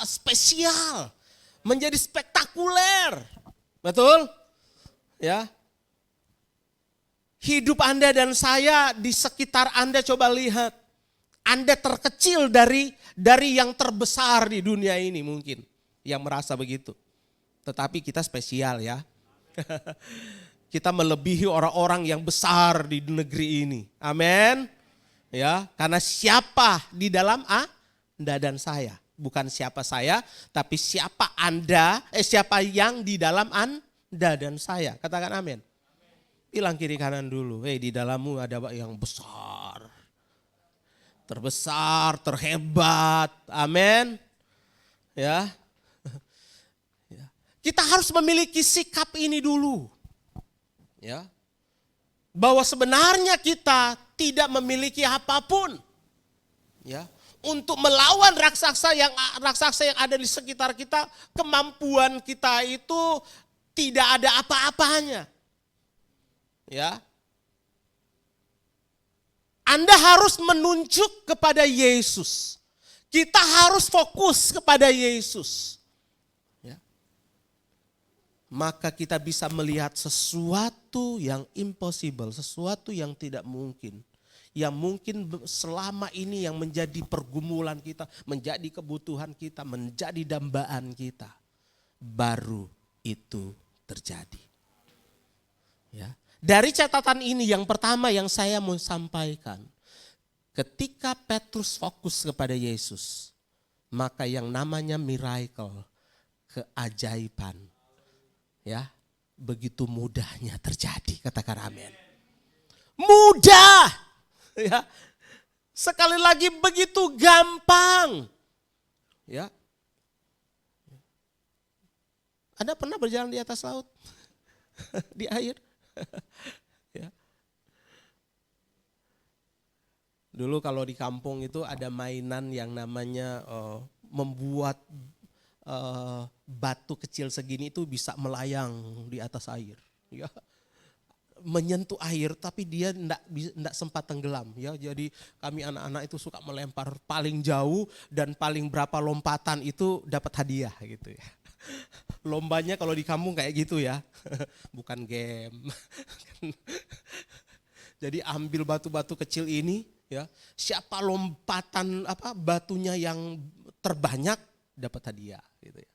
spesial, menjadi spektakuler. Betul? Ya. Hidup Anda dan saya di sekitar Anda, coba lihat. Anda terkecil dari yang terbesar di dunia ini mungkin. Yang merasa begitu. Tetapi kita spesial ya. Kita melebihi orang-orang yang besar di negeri ini. Amin. Ya, karena siapa di dalam Anda dan saya. Bukan siapa saya, tapi siapa Anda, siapa yang di dalam Anda dan saya. Katakan amin. Bilang kiri kanan dulu, di dalammu ada yang besar. Terbesar, terhebat. Amin. Ya. Kita harus memiliki sikap ini dulu. Ya. Bahwa sebenarnya kita tidak memiliki apapun. Ya. Untuk melawan raksasa yang ada di sekitar kita, kemampuan kita itu tidak ada apa-apanya. Ya. Anda harus menunjuk kepada Yesus. Kita harus fokus kepada Yesus. Ya. Maka kita bisa melihat sesuatu yang impossible, sesuatu yang tidak mungkin. Yang mungkin selama ini yang menjadi pergumulan kita, menjadi kebutuhan kita, menjadi dambaan kita. Baru itu terjadi. Ya. Dari catatan ini yang pertama yang saya mau sampaikan. Ketika Petrus fokus kepada Yesus, maka yang namanya miracle, keajaiban, ya, begitu mudahnya terjadi. Katakan amin. Mudah. Ya. Sekali lagi begitu gampang. Ya. Anda pernah berjalan di atas laut? Di air? Ya. Dulu kalau di kampung itu ada mainan yang namanya membuat batu kecil segini itu bisa melayang di atas air, ya, menyentuh air, tapi dia enggak sempat tenggelam, ya. Jadi kami anak-anak itu suka melempar paling jauh dan paling berapa lompatan itu dapat hadiah gitu ya. Lombanya kalau di kampung kayak gitu ya, bukan game. Jadi ambil batu-batu kecil ini, ya, siapa lompatan batunya yang terbanyak dapat hadiah gitu ya.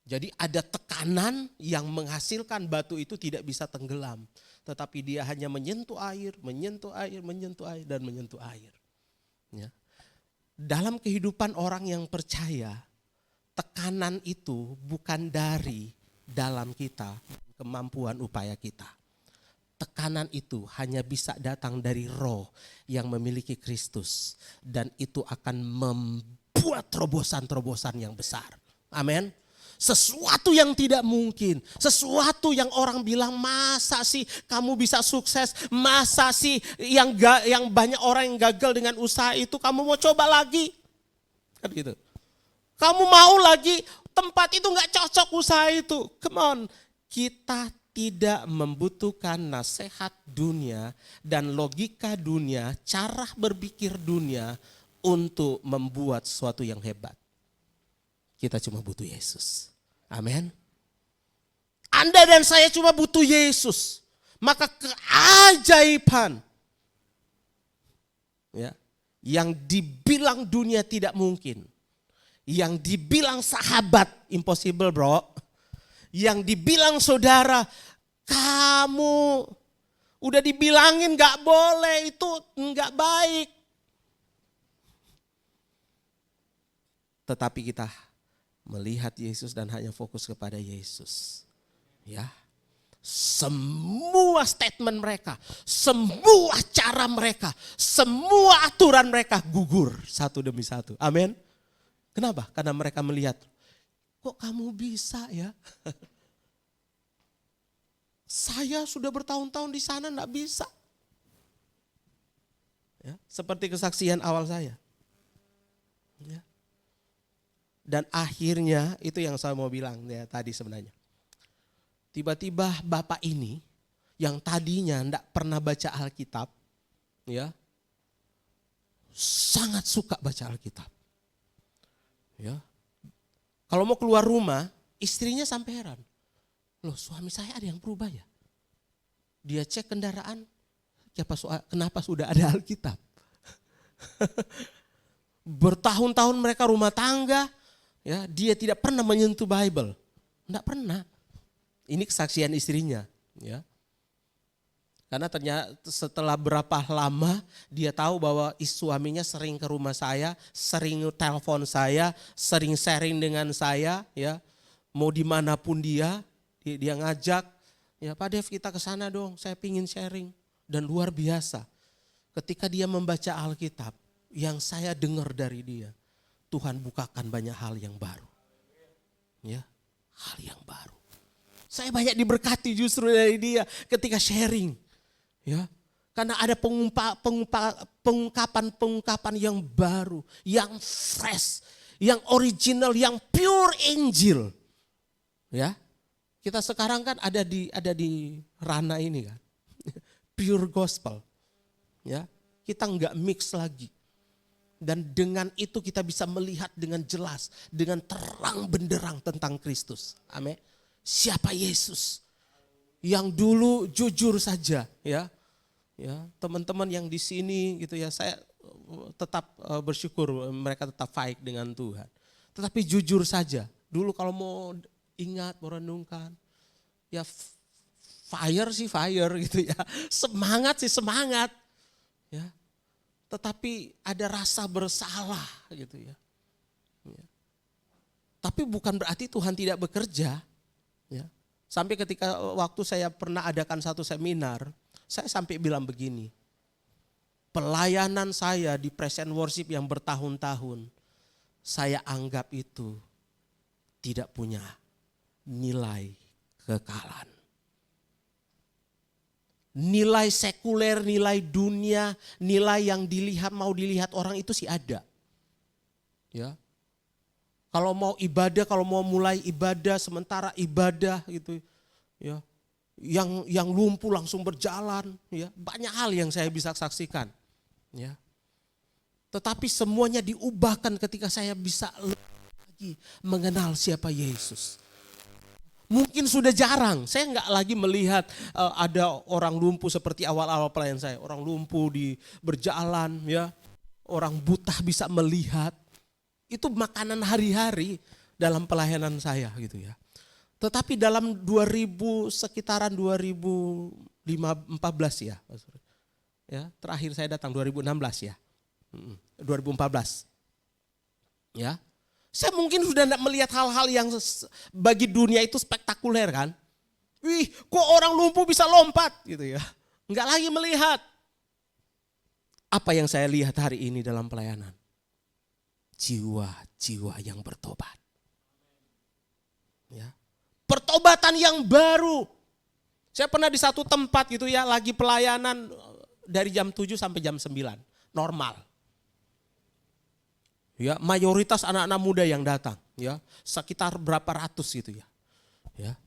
Jadi ada tekanan yang menghasilkan batu itu tidak bisa tenggelam, tetapi dia hanya menyentuh air, menyentuh air, menyentuh air, dan menyentuh air. Ya. Dalam kehidupan orang yang percaya, tekanan itu bukan dari dalam kita, kemampuan upaya kita. Tekanan itu hanya bisa datang dari Roh yang memiliki Kristus, dan itu akan membuat terobosan-terobosan yang besar. Amin. Sesuatu yang tidak mungkin, sesuatu yang orang bilang, masa sih kamu bisa sukses, masa sih yang banyak orang yang gagal dengan usaha itu kamu mau coba lagi, kan gitu. Kamu mau lagi, tempat itu nggak cocok usaha itu. Come on, kita tidak membutuhkan nasihat dunia dan logika dunia, cara berpikir dunia untuk membuat sesuatu yang hebat. Kita cuma butuh Yesus. Amin. Anda dan saya cuma butuh Yesus. Maka keajaiban, ya, yang dibilang dunia tidak mungkin, yang dibilang sahabat impossible bro, yang dibilang saudara kamu udah dibilangin gak boleh, itu gak baik. Tetapi kita melihat Yesus dan hanya fokus kepada Yesus. Ya. Semua statement mereka, semua cara mereka, semua aturan mereka gugur satu demi satu. Amin. Kenapa? Karena mereka melihat, kok kamu bisa ya? Saya sudah bertahun-tahun di sana enggak bisa. Ya, seperti kesaksian awal saya. Ya. Dan akhirnya itu yang saya mau bilang ya tadi sebenarnya. Tiba-tiba bapak ini yang tadinya enggak pernah baca Alkitab, ya, sangat suka baca Alkitab. Ya. Kalau mau keluar rumah, istrinya sampai heran. Loh, suami saya ada yang berubah ya? Dia cek kendaraan, kenapa sudah ada Alkitab? Bertahun-tahun mereka rumah tangga, ya, dia tidak pernah menyentuh Bible. Enggak pernah. Ini kesaksian istrinya, ya. Karena ternyata setelah berapa lama dia tahu bahwa suaminya sering ke rumah saya, sering telepon saya, sering sharing dengan saya, ya. Mau dimanapun dia ngajak, ya Pak Dev kita ke sana dong, saya pingin sharing. Dan luar biasa, ketika dia membaca Alkitab, yang saya dengar dari dia, Tuhan bukakan banyak hal yang baru. Ya, hal yang baru. Saya banyak diberkati justru dari dia ketika sharing. Ya, karena ada pengungkapan yang baru, yang fresh, yang original, yang pure Injil. Ya. Kita sekarang kan ada di ranah ini kan. Pure gospel. Ya. Kita enggak mix lagi. Dan dengan itu kita bisa melihat dengan jelas, dengan terang benderang tentang Kristus. Amin. Siapa Yesus? Yang dulu jujur saja, ya. Ya, teman-teman yang di sini gitu ya, saya tetap bersyukur mereka tetap baik dengan Tuhan. Tetapi jujur saja, dulu kalau mau ingat, merenungkan, ya fire sih fire gitu ya. Semangat sih semangat. Ya. Tetapi ada rasa bersalah gitu ya. Ya. Tapi bukan berarti Tuhan tidak bekerja. Ya. Sampai ketika waktu saya pernah adakan satu seminar, saya sampai bilang begini, pelayanan saya di praise and worship yang bertahun-tahun, saya anggap itu tidak punya nilai kekalan. Nilai sekuler, nilai dunia, nilai yang mau dilihat orang itu sih ada. Ya. Kalau mau ibadah, kalau mau mulai ibadah, sementara ibadah gitu ya. Yang lumpuh langsung berjalan ya. Banyak hal yang saya bisa saksikan ya. Tetapi semuanya diubahkan ketika saya bisa lagi mengenal siapa Yesus. Mungkin sudah jarang, saya nggak lagi melihat ada orang lumpuh seperti awal-awal pelayan saya. Orang lumpuh berjalan ya, orang buta bisa melihat. Itu makanan hari-hari dalam pelayanan saya gitu ya. Tetapi dalam sekitaran 2014 ya, terakhir saya datang 2016 ya, 2014 ya. Saya mungkin sudah tidak melihat hal-hal yang bagi dunia itu spektakuler kan. Wih, kok orang lumpuh bisa lompat gitu ya. Enggak lagi melihat. Apa yang saya lihat hari ini dalam pelayanan? Jiwa-jiwa yang bertobat. Ya. Pertobatan yang baru. Saya pernah di satu tempat gitu ya, lagi pelayanan dari jam 7 sampai jam 9. Normal. Ya, mayoritas anak-anak muda yang datang, ya, sekitar berapa ratus gitu ya. Ya.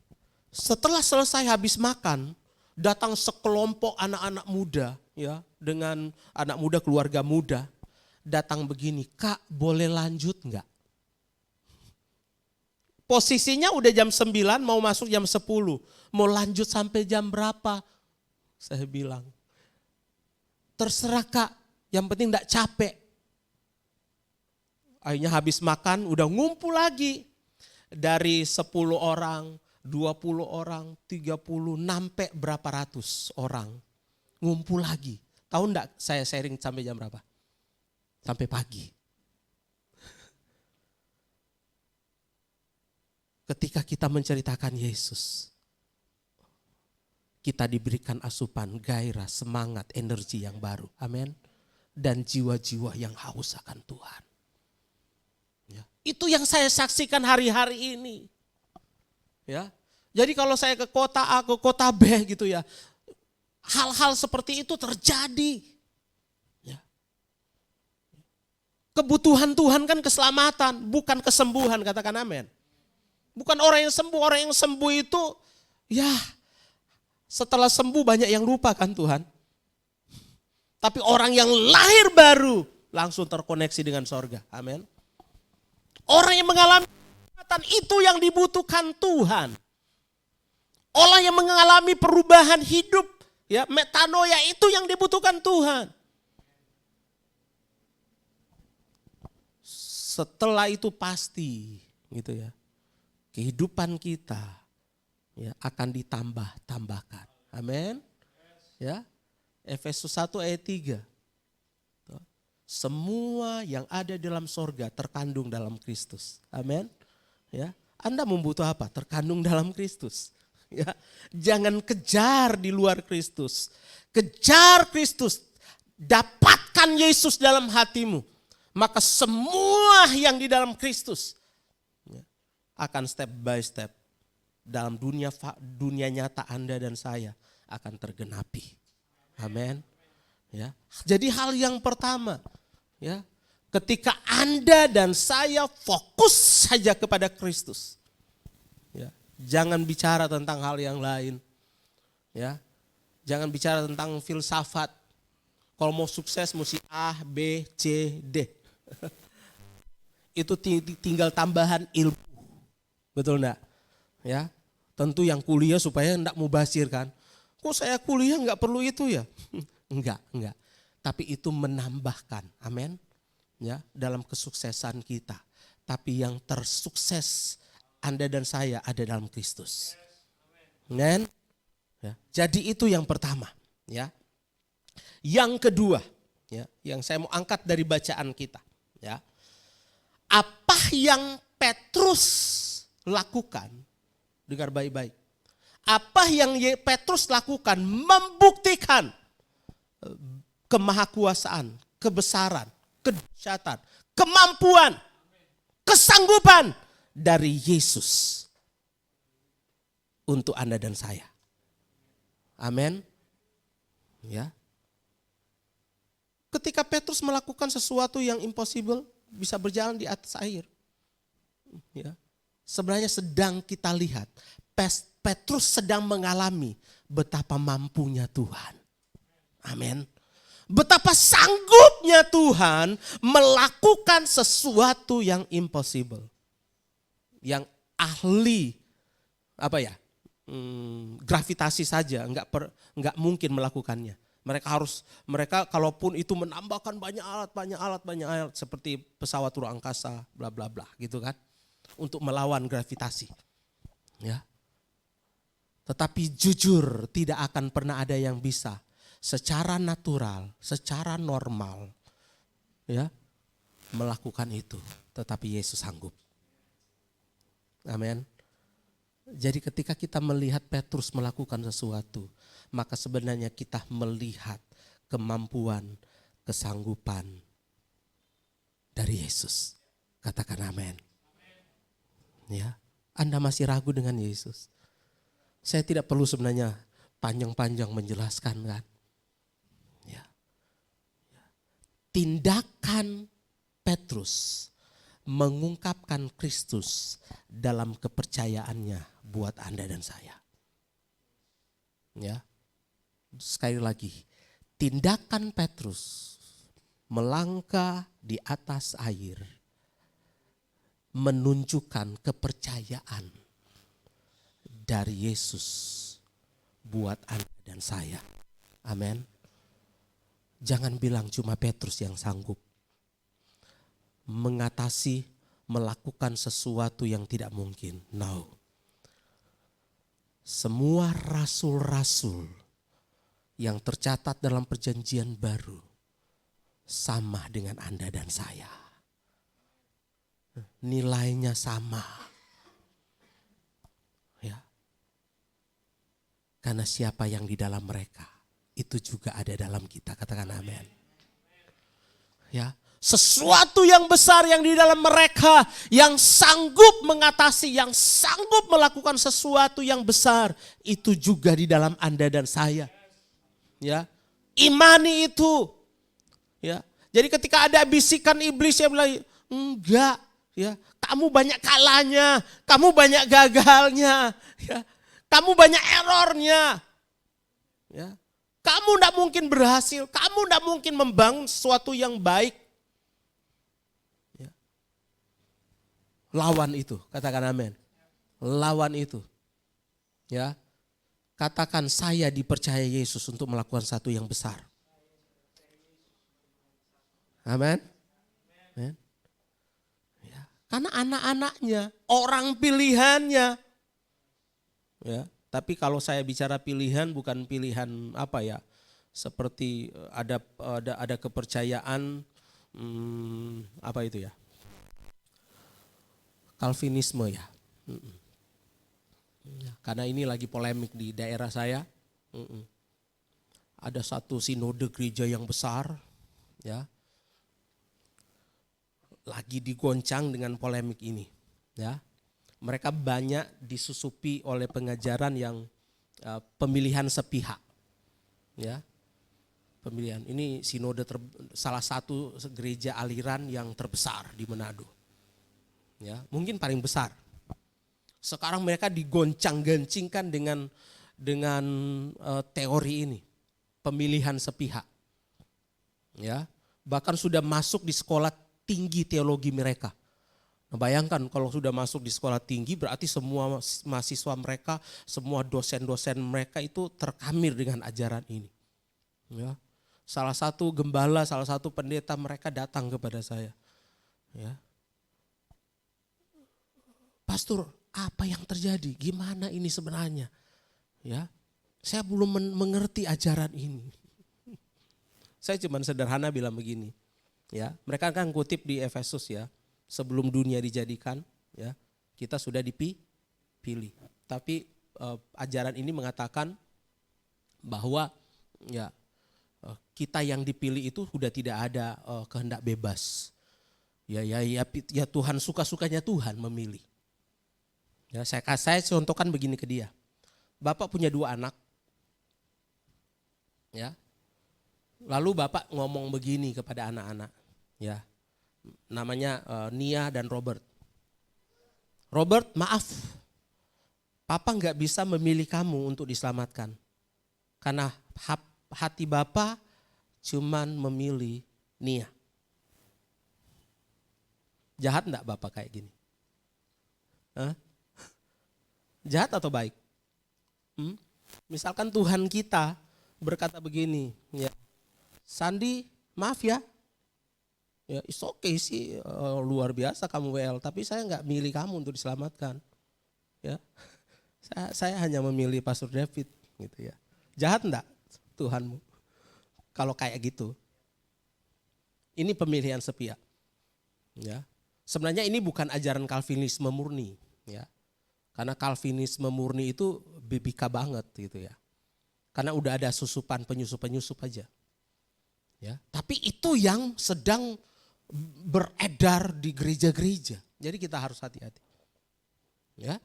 Setelah selesai habis makan, datang sekelompok anak-anak muda, ya, dengan anak muda keluarga muda, datang begini, Kak boleh lanjut enggak? Posisinya udah jam 9 mau masuk jam 10, mau lanjut sampai jam berapa? Saya bilang, terserah Kak, yang penting enggak capek. Akhirnya habis makan udah ngumpul lagi. Dari 10 orang, 20 orang, 30, sampai berapa ratus orang. Ngumpul lagi. Tahu enggak saya sharing sampai jam berapa? Sampai pagi. Ketika kita menceritakan Yesus, kita diberikan asupan, gairah, semangat, energi yang baru. Amin. Dan jiwa-jiwa yang haus akan Tuhan. Ya. Itu yang saya saksikan hari-hari ini. Ya. Jadi kalau saya ke kota A, ke kota B gitu ya, hal-hal seperti itu terjadi. Ya. Kebutuhan Tuhan kan keselamatan, bukan kesembuhan, katakan amin. Bukan orang yang sembuh itu ya setelah sembuh banyak yang lupa kan Tuhan. Tapi orang yang lahir baru langsung terkoneksi dengan sorga. Amin. Orang yang mengalami keselamatan itu yang dibutuhkan Tuhan. Orang yang mengalami perubahan hidup, ya, metanoia itu yang dibutuhkan Tuhan. Setelah itu pasti, gitu ya, kehidupan kita ya akan ditambahkan. Amin. Ya. Efesus 1 ayat 3. Semua yang ada dalam sorga terkandung dalam Kristus. Amin. Ya, Anda membutuh apa? Terkandung dalam Kristus. Ya, jangan kejar di luar Kristus. Kejar Kristus. Dapatkan Yesus dalam hatimu. Maka semua yang di dalam Kristus ya, akan step by step dalam dunia nyata Anda dan saya akan tergenapi. Amin. Ya, jadi hal yang pertama, ya, ketika Anda dan saya fokus saja kepada Kristus, ya, jangan bicara tentang hal yang lain, ya, jangan bicara tentang filsafat. Kalau mau sukses mesti A, B, C, D. Itu tinggal tambahan ilmu, betul enggak? Ya, tentu yang kuliah supaya enggak mubazir kan. Kok saya kuliah enggak perlu itu ya? Enggak. Tapi itu menambahkan, amin. Ya, dalam kesuksesan kita. Tapi yang tersukses Anda dan saya ada dalam Kristus. Amin. Ya, jadi itu yang pertama, ya. Yang kedua, ya, yang saya mau angkat dari bacaan kita, ya. Apa yang Petrus lakukan? Dengar baik-baik. Apa yang Petrus lakukan membuktikan kemahakuasaan, kebesaran, kedahsyatan, kemampuan, kesanggupan dari Yesus untuk Anda dan saya. Amin. Ya. Ketika Petrus melakukan sesuatu yang impossible, bisa berjalan di atas air. Ya. Sebenarnya sedang kita lihat, Petrus sedang mengalami betapa mampunya Tuhan. Amin. Betapa sanggupnya Tuhan melakukan sesuatu yang impossible. Yang ahli gravitasi saja nggak mungkin melakukannya. Mereka kalaupun itu menambahkan banyak alat seperti pesawat ruang angkasa, bla bla bla gitu kan, untuk melawan gravitasi. Ya. Tetapi jujur tidak akan pernah ada yang bisa secara natural, secara normal, ya, melakukan itu. Tetapi Yesus sanggup. Amin. Jadi ketika kita melihat Petrus melakukan sesuatu, maka sebenarnya kita melihat kemampuan, kesanggupan dari Yesus. Katakan amin. Ya, Anda masih ragu dengan Yesus? Saya tidak perlu sebenarnya panjang-panjang menjelaskan kan. Ya. Tindakan Petrus mengungkapkan Kristus dalam kepercayaannya buat Anda dan saya. Ya. Sekali lagi, tindakan Petrus melangkah di atas air menunjukkan kepercayaan dari Yesus buat Anda dan saya. Amin. Jangan bilang cuma Petrus yang sanggup mengatasi, melakukan sesuatu yang tidak mungkin. No. Semua rasul-rasul yang tercatat dalam perjanjian baru sama dengan Anda dan saya. Nilainya sama. Ya. Karena siapa yang di dalam mereka, itu juga ada dalam kita. Katakan amin. Ya. Sesuatu yang besar yang di dalam mereka, yang sanggup mengatasi, yang sanggup melakukan sesuatu yang besar, itu juga di dalam Anda dan saya. Ya, imani itu. Ya, jadi ketika ada bisikan iblis yang bilang, enggak, ya, kamu banyak kalahnya, kamu banyak gagalnya, ya, kamu banyak errornya, ya, kamu tidak mungkin berhasil, kamu tidak mungkin membangun sesuatu yang baik. Lawan itu, katakan amin. Lawan itu. Ya. Katakan saya dipercaya Yesus untuk melakukan satu yang besar. Amin. Amin. Ya. Karena anak-anaknya, orang pilihannya. Ya. Tapi kalau saya bicara pilihan bukan pilihan apa ya? Seperti ada kepercayaan apa itu ya? Calvinisme ya. Karena ini lagi polemik di daerah saya. Ada satu sinode gereja yang besar, ya, lagi digoncang dengan polemik ini. Ya, mereka banyak disusupi oleh pengajaran yang pemilihan sepihak. Ya, pemilihan ini sinode salah satu gereja aliran yang terbesar di Manado. Ya, mungkin paling besar. Sekarang mereka digoncang-gancingkan dengan teori ini, pemilihan sepihak. Ya, bahkan sudah masuk di sekolah tinggi teologi mereka. Nah, bayangkan kalau sudah masuk di sekolah tinggi berarti semua mahasiswa mereka, semua dosen-dosen mereka itu terkamir dengan ajaran ini. Ya, salah satu gembala, salah satu pendeta mereka datang kepada saya. Ya. Pastor, apa yang terjadi? Gimana ini sebenarnya? Ya, saya belum mengerti ajaran ini. Saya cuma sederhana bilang begini. Ya, mereka kan kutip di Efesus ya, sebelum dunia dijadikan, ya, kita sudah dipilih. Tapi ajaran ini mengatakan bahwa ya kita yang dipilih itu sudah tidak ada kehendak bebas. Ya Tuhan suka-sukanya Tuhan memilih. Ya, saya contohkan begini ke dia. Bapak punya 2 anak. Ya. Lalu Bapak ngomong begini kepada anak-anak. Ya. Namanya Nia dan Robert. Robert, maaf, Papa nggak bisa memilih kamu untuk diselamatkan. Karena hati Bapak cuman memilih Nia. Jahat enggak Bapak kayak gini? Hah? Jahat atau baik? Misalkan Tuhan kita berkata begini, ya, Sandi, maaf ya, it's okay sih, luar biasa kamu WL, tapi saya nggak milih kamu untuk diselamatkan, ya, saya hanya memilih Pastor David, gitu ya. Jahat enggak Tuhanmu kalau kayak gitu? Ini pemilihan sepihak, ya. Sebenarnya ini bukan ajaran Calvinisme murni, ya. Karena Calvinisme murni itu bibika banget gitu ya. Karena udah ada susupan penyusup aja. Ya, tapi itu yang sedang beredar di gereja-gereja. Jadi kita harus hati-hati. Ya.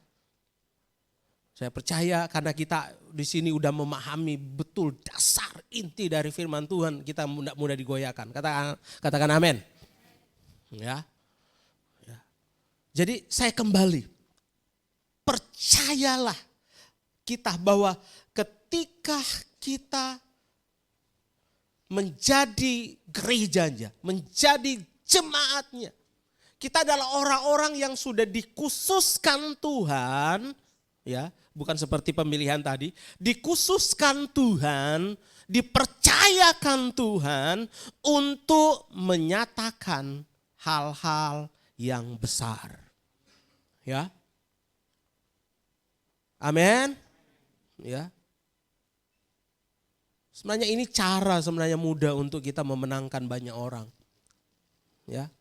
Saya percaya karena kita di sini udah memahami betul dasar inti dari firman Tuhan, kita mudah digoyahkan. Katakan amin. Ya. Ya. Jadi saya kembali. Percayalah kita bahwa ketika kita menjadi gerejanya, menjadi jemaatnya, kita adalah orang-orang yang sudah dikhususkan Tuhan, ya, bukan seperti pemilihan tadi, dikhususkan Tuhan, dipercayakan Tuhan untuk menyatakan hal-hal yang besar. Ya. Amin. Ya. Sebenarnya ini cara sebenarnya mudah untuk kita memenangkan banyak orang. Ya.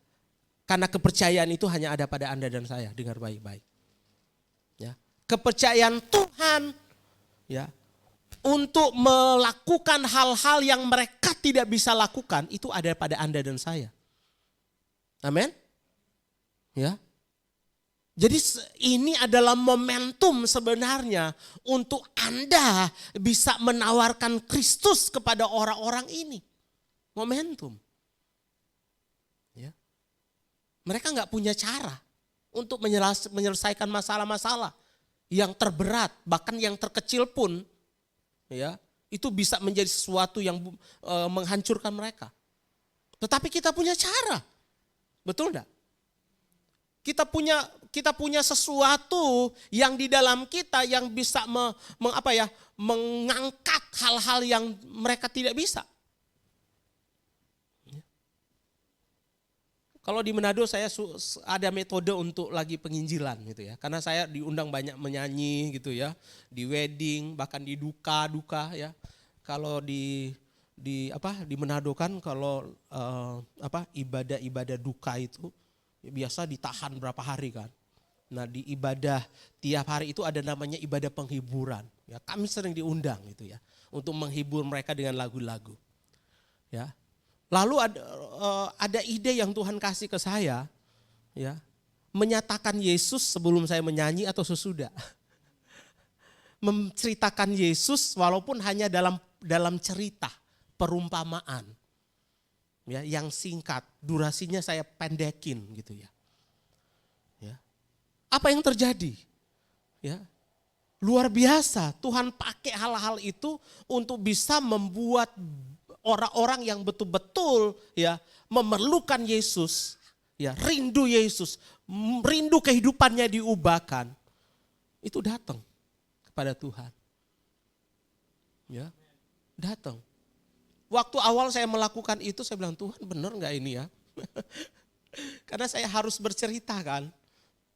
Karena kepercayaan itu hanya ada pada Anda dan saya, dengar baik-baik. Ya. Kepercayaan Tuhan, ya, untuk melakukan hal-hal yang mereka tidak bisa lakukan itu ada pada Anda dan saya. Amin. Ya. Jadi ini adalah momentum sebenarnya untuk Anda bisa menawarkan Kristus kepada orang-orang ini. Momentum. Ya. Mereka nggak punya cara untuk menyelesaikan masalah-masalah yang terberat, bahkan yang terkecil pun, ya, itu bisa menjadi sesuatu yang menghancurkan mereka. Tetapi kita punya cara, betul enggak? Kita punya sesuatu yang di dalam kita yang bisa mengangkat hal-hal yang mereka tidak bisa. Kalau di Manado saya ada metode untuk lagi penginjilan gitu ya. Karena saya diundang banyak menyanyi gitu ya, di wedding, bahkan di duka ya. Kalau di Manado kan kalau ibadah duka itu biasa ditahan berapa hari kan. Nah di ibadah tiap hari itu ada namanya ibadah penghiburan. Ya, kami sering diundang gitu ya untuk menghibur mereka dengan lagu-lagu. Ya. Lalu ada ide yang Tuhan kasih ke saya, ya, menyatakan Yesus sebelum saya menyanyi atau sesudah. Menceritakan Yesus walaupun hanya dalam cerita, perumpamaan. Ya, yang singkat, durasinya saya pendekin gitu ya. Ya. Apa yang terjadi? Ya. Luar biasa, Tuhan pakai hal-hal itu untuk bisa membuat orang-orang yang betul-betul ya memerlukan Yesus, ya, rindu Yesus, rindu kehidupannya diubahkan. Itu datang kepada Tuhan. Ya. Datang. Waktu awal saya melakukan itu saya bilang, Tuhan benar enggak ini ya? Karena saya harus bercerita kan.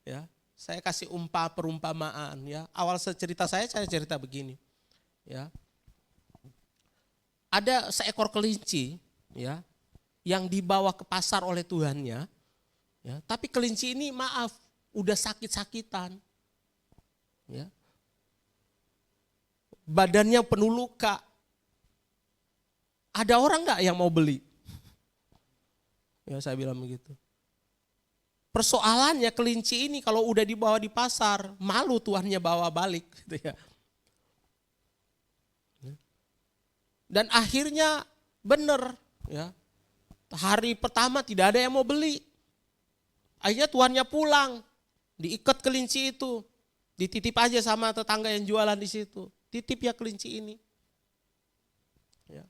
Ya, saya kasih perumpamaan ya. Awal cerita saya cerita begini. Ya. Ada seekor kelinci ya yang dibawa ke pasar oleh tuannya. Ya, tapi kelinci ini maaf, udah sakit-sakitan. Ya. Badannya penuh luka. Ada orang enggak yang mau beli? Ya saya bilang begitu. Persoalannya kelinci ini kalau udah dibawa di pasar, malu tuannya bawa balik gitu ya. Dan akhirnya benar ya. Hari pertama tidak ada yang mau beli. Akhirnya tuannya pulang. Diikat kelinci itu, dititip aja sama tetangga yang jualan di situ. Titip ya kelinci ini. Ya.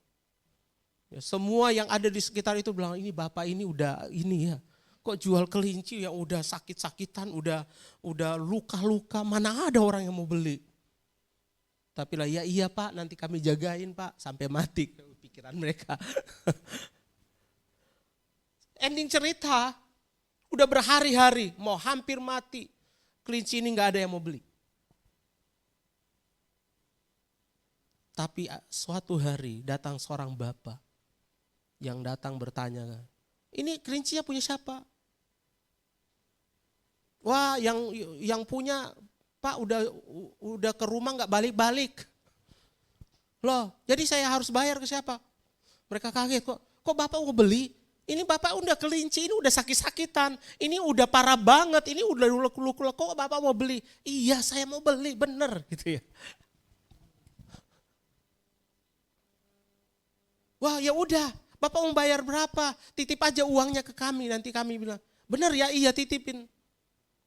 Ya, semua yang ada di sekitar itu bilang, ini bapak ini udah ini ya. Kok jual kelinci yang udah sakit-sakitan, udah luka-luka, mana ada orang yang mau beli. Tapi lah ya iya pak, nanti kami jagain pak sampai mati. Pikiran mereka. Ending cerita, udah berhari-hari, mau hampir mati. Kelinci ini gak ada yang mau beli. Tapi suatu hari datang seorang bapak yang datang bertanya, ini kelincinya punya siapa? Wah yang punya pak udah ke rumah gak balik-balik. Loh jadi saya harus bayar ke siapa? Mereka kaget, kok bapak mau beli? Ini bapak udah kelinci, ini udah sakit-sakitan, ini udah parah banget, ini udah luka-luka, kok bapak mau beli? Iya saya mau beli, bener gitu ya. Wah ya udah, bapak mau bayar berapa? Titip aja uangnya ke kami, nanti kami bilang, bener ya iya titipin.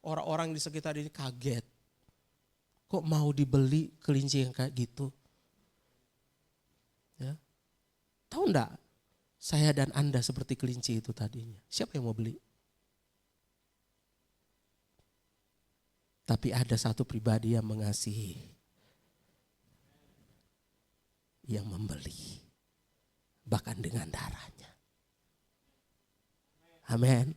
Orang-orang di sekitar ini kaget, kok mau dibeli kelinci yang kayak gitu? Ya. Tahu enggak? Saya dan Anda seperti kelinci itu tadinya. Siapa yang mau beli? Tapi ada satu pribadi yang mengasihi. Yang membeli. Bahkan dengan darahnya. Amin.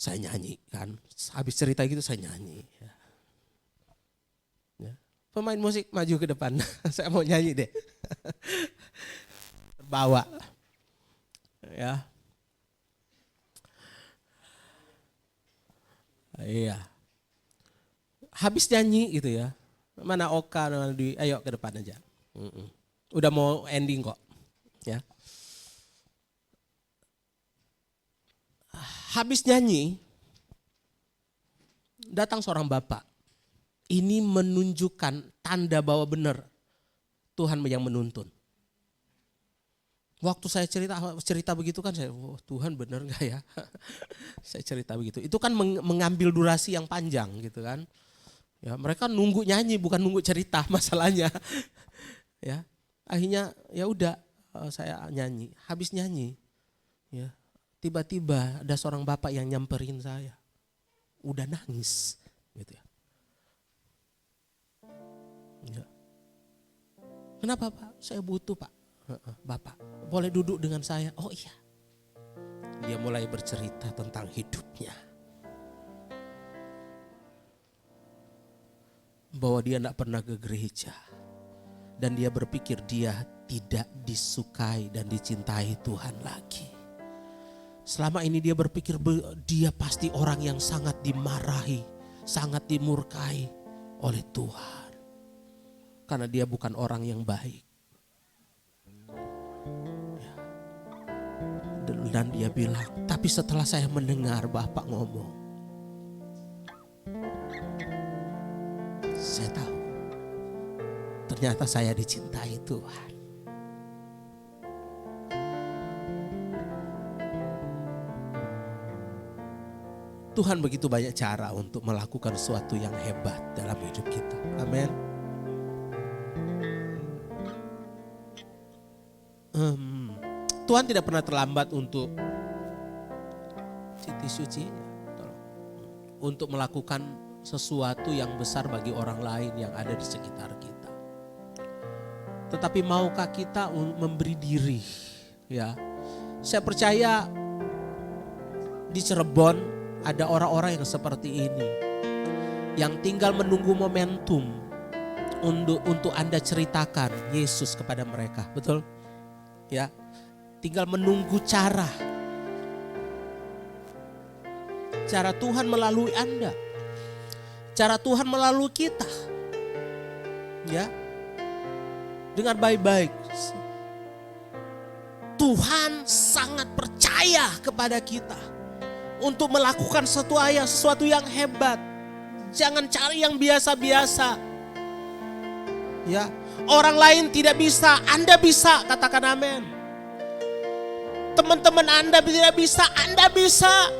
Saya nyanyi kan. Habis cerita gitu saya nyanyi. Ya. Pemain musik maju ke depan. Saya mau nyanyi deh. Terbawa. Ya. Iya. Habis nyanyi gitu ya. Mana Oka, mana Dwi, ayo ke depan aja. Udah mau ending kok. Ya. Habis nyanyi, datang seorang bapak. Ini menunjukkan tanda bahwa benar Tuhan yang menuntun. Waktu saya cerita begitu kan saya, oh, Tuhan benar gak ya? Saya cerita begitu. Itu kan mengambil durasi yang panjang gitu kan. Ya, mereka nunggu nyanyi bukan nunggu cerita masalahnya. Ya, akhirnya ya udah saya nyanyi. Habis nyanyi, ya tiba-tiba ada seorang bapak yang nyamperin saya. Udah nangis gitu ya. Ya. Kenapa Pak? Saya butuh Pak. Bapak, boleh duduk dengan saya? Oh iya. Dia mulai bercerita tentang hidupnya. Bahwa dia tidak pernah ke gereja. Dan dia berpikir dia tidak disukai dan dicintai Tuhan lagi. Selama ini dia berpikir dia pasti orang yang sangat dimarahi, sangat dimurkai oleh Tuhan. Karena dia bukan orang yang baik. Dan dia bilang, tapi setelah saya mendengar Bapak ngomong, saya tahu ternyata saya dicintai Tuhan. Tuhan begitu banyak cara untuk melakukan sesuatu yang hebat dalam hidup kita. Amin. Tuhan tidak pernah terlambat untuk untuk melakukan sesuatu yang besar bagi orang lain yang ada di sekitar kita. Tetapi maukah kita memberi diri? Ya, saya percaya di Cirebon ada orang-orang yang seperti ini, yang tinggal menunggu momentum untuk Anda ceritakan Yesus kepada mereka, betul? Ya. Tinggal menunggu cara Tuhan melalui Anda, cara Tuhan melalui kita, ya, dengan baik-baik. Tuhan sangat percaya kepada kita untuk melakukan sesuatu yang hebat. Jangan cari yang biasa-biasa, ya. Orang lain tidak bisa, Anda bisa, katakan amin. Teman-teman Anda tidak bisa, Anda bisa.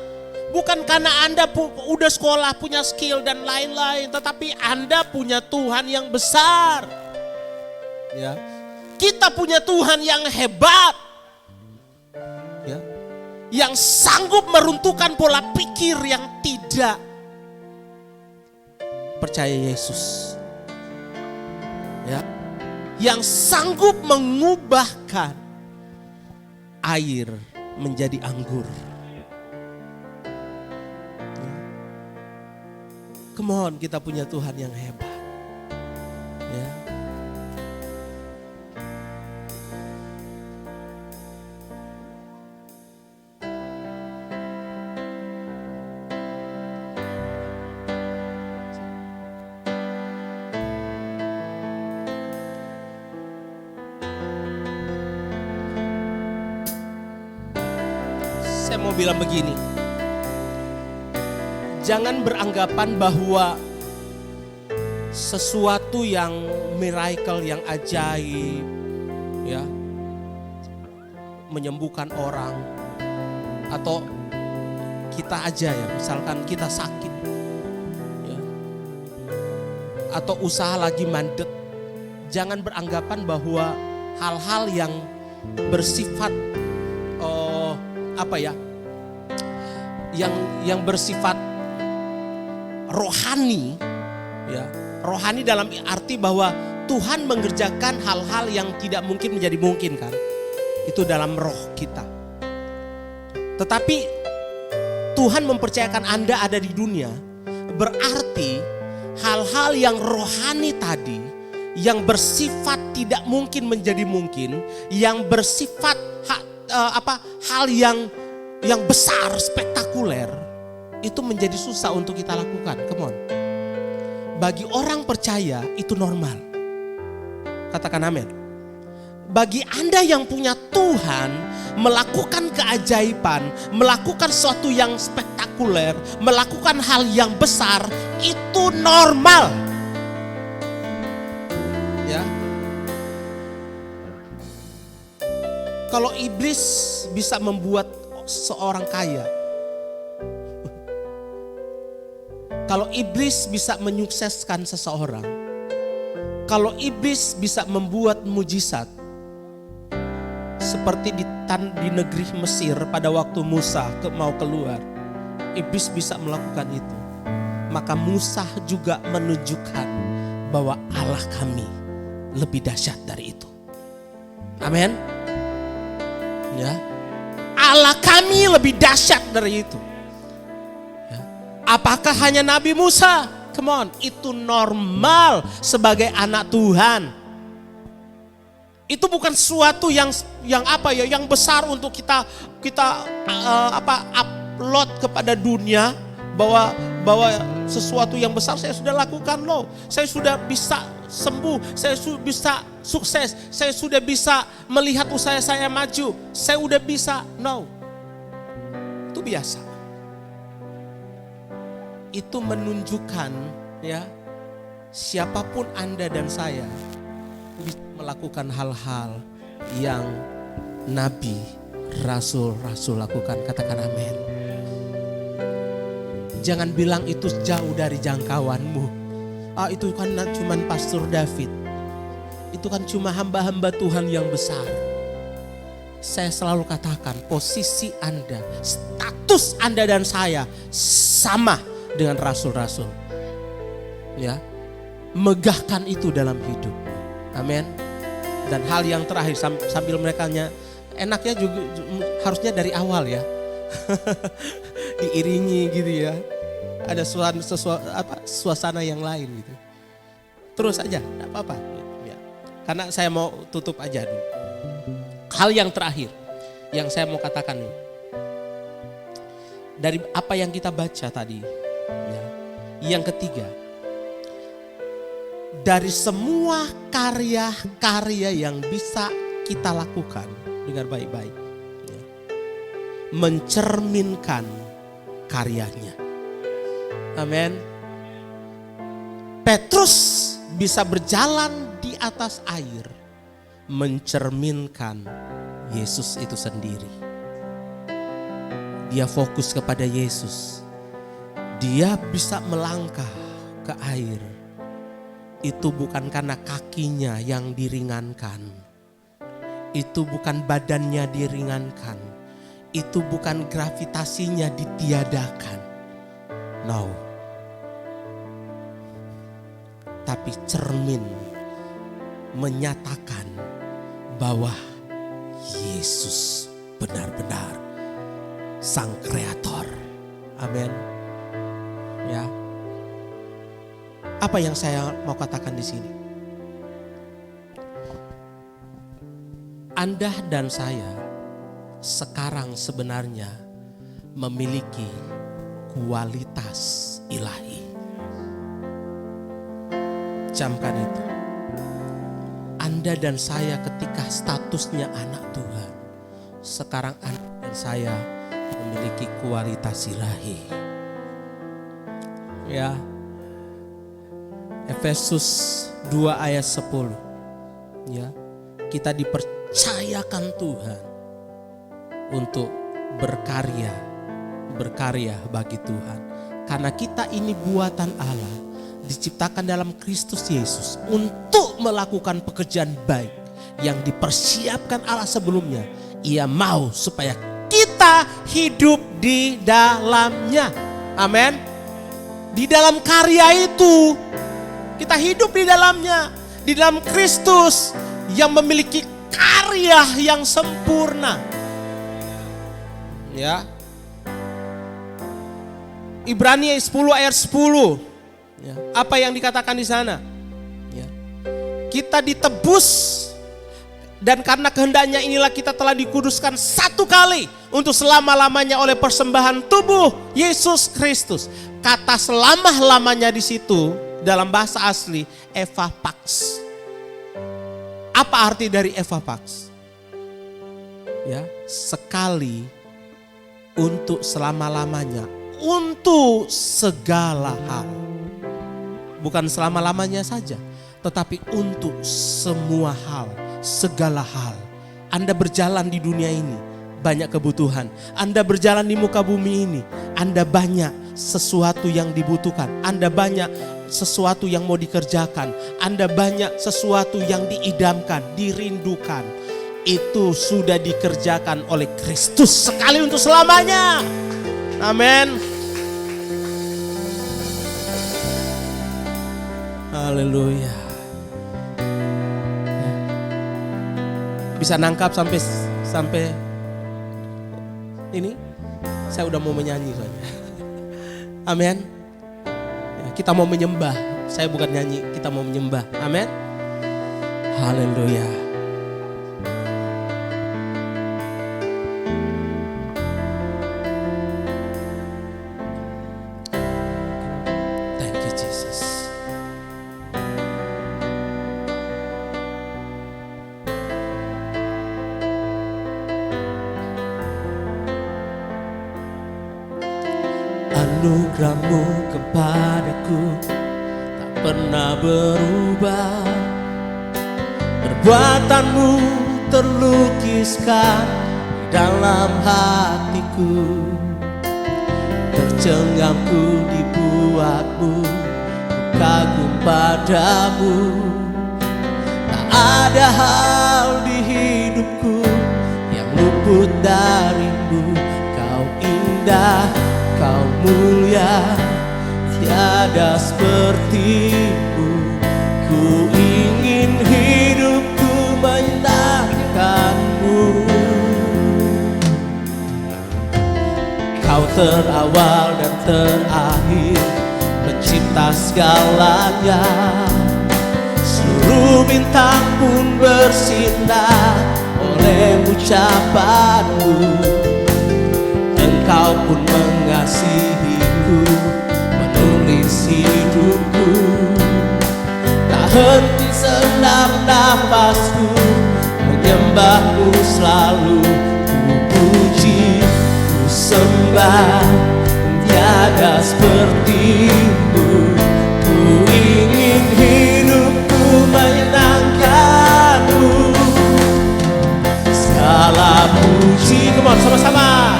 Bukan karena Anda udah sekolah, punya skill dan lain-lain, tetapi Anda punya Tuhan yang besar. Ya. Kita punya Tuhan yang hebat. Ya. Yang sanggup meruntuhkan pola pikir yang tidak percaya Yesus. Ya. Yang sanggup mengubahkan air menjadi anggur. Come on, kita punya Tuhan yang hebat. Ya. Saya mau bilang begini, jangan beranggapan bahwa sesuatu yang miracle, yang ajaib, ya, menyembuhkan orang, atau kita aja ya, misalkan kita sakit, ya, atau usaha lagi mandek, jangan beranggapan bahwa hal-hal yang bersifat yang bersifat rohani, ya, rohani dalam arti bahwa Tuhan mengerjakan hal-hal yang tidak mungkin menjadi mungkin kan, itu dalam roh kita. Tetapi Tuhan mempercayakan Anda ada di dunia, berarti hal-hal yang rohani tadi, yang bersifat tidak mungkin menjadi mungkin, yang bersifat hal yang besar, spektakuler, itu menjadi susah untuk kita lakukan. Come on. Bagi orang percaya itu normal. Katakan amin. Bagi Anda yang punya Tuhan, melakukan keajaiban, melakukan sesuatu yang spektakuler, melakukan hal yang besar, itu normal. Ya. Kalau iblis bisa membuat seorang kaya, kalau iblis bisa menyukseskan seseorang, kalau iblis bisa membuat mujizat seperti di negeri Mesir pada waktu Musa mau keluar, iblis bisa melakukan itu. Maka Musa juga menunjukkan bahwa Allah kami lebih dahsyat dari itu. Amin. Ya. Allah kami lebih dahsyat dari itu. Ya. Apakah hanya Nabi Musa? Come on, itu normal sebagai anak Tuhan. Itu bukan sesuatu yang besar untuk kita upload kepada dunia bahwa sesuatu yang besar saya sudah lakukan loh. Saya sudah bisa sembuh, saya sudah bisa sukses, saya sudah bisa melihat usaha saya maju, saya udah bisa. No. Itu biasa. Itu menunjukkan ya, siapapun Anda dan saya bisa melakukan hal-hal yang nabi, rasul-rasul lakukan. Katakan amin. Jangan bilang itu jauh dari jangkauanmu. Itu kan cuma Pastor David. Itu kan cuma hamba-hamba Tuhan yang besar. Saya selalu katakan posisi Anda, status Anda dan saya sama dengan rasul-rasul. Ya, megahkan itu dalam hidup. Amin. Dan hal yang terakhir sambil mereka enaknya juga harusnya dari awal ya. Diiringi gitu ya. Ada suasana yang lain gitu. Terus aja, enggak apa-apa. Ya. Karena saya mau tutup aja dulu. Hal yang terakhir yang saya mau katakan nih. Dari apa yang kita baca tadi. Ya. Yang ketiga. Dari semua karya-karya yang bisa kita lakukan, dengar baik-baik, ya, mencerminkan karyanya. Amin. Petrus bisa berjalan di atas air, mencerminkan Yesus itu sendiri. dia fokus kepada Yesus, dia bisa melangkah ke air. Itu bukan karena kakinya yang diringankan, itu bukan badannya diringankan, itu bukan gravitasinya ditiadakan. No. Tapi cermin menyatakan bahwa Yesus benar-benar Sang Kreator. Amin. Ya. Apa yang saya mau katakan di sini? Anda dan saya sekarang sebenarnya memiliki kualitas ilahi. Camkan itu. Anda dan saya ketika statusnya anak Tuhan, sekarang Anda dan saya memiliki kualitas ilahi. Ya. Efesus 2 ayat 10. Ya. Kita dipercayakan Tuhan untuk berkarya bagi Tuhan. Karena kita ini buatan Allah, diciptakan dalam Kristus Yesus untuk melakukan pekerjaan baik yang dipersiapkan Allah sebelumnya. Ia mau supaya kita hidup di dalamnya. Amin. Di dalam karya itu kita hidup di dalamnya, di dalam Kristus yang memiliki karya yang sempurna. Ya. Ibrani 10 ayat 10. Ya. Apa yang dikatakan di sana? Ya. Kita ditebus dan karena kehendaknya inilah kita telah dikuduskan satu kali untuk selama-lamanya oleh persembahan tubuh Yesus Kristus. Kata selama-lamanya di situ dalam bahasa asli Eva Pax. Apa arti dari Eva Pax? Ya, sekali untuk selama-lamanya, untuk segala hal. Bukan selama-lamanya saja, tetapi untuk semua hal, segala hal. Anda berjalan di dunia ini, banyak kebutuhan. Anda berjalan di muka bumi ini, Anda banyak sesuatu yang dibutuhkan. Anda banyak sesuatu yang mau dikerjakan. Anda banyak sesuatu yang diidamkan, dirindukan. Itu sudah dikerjakan oleh Kristus sekali untuk selamanya. Amin. Haleluya. Bisa nangkap sampai ini? Saya udah mau menyanyi soalnya. Amin. Ya, kita mau menyembah. Saya bukan nyanyi, kita mau menyembah. Amin. Haleluya. Thank you Jesus. Anugerahmu kepadaku tak pernah berubah. Perbuatanmu terlukiskan dalam hatiku. Tercenggamku dibuatmu, kagum padamu. Tak ada hal di hidupku yang luput darimu. Kau indah, Kau mulia, tiada sepertimu. Ku ingin hidupku menyenangkanmu. Kau terawal dan terakhir, pencipta segalanya. Seluruh bintang pun bersinar oleh ucapanmu. Engkau pun mengasihiku, menulis hidupku. Tak henti senam nafasku, menyembahmu selalu. Ku puji, ku sembah, tiada sepertimu. Ku ingin hidupku menyenangkanmu. Segala puji, come on sama-sama.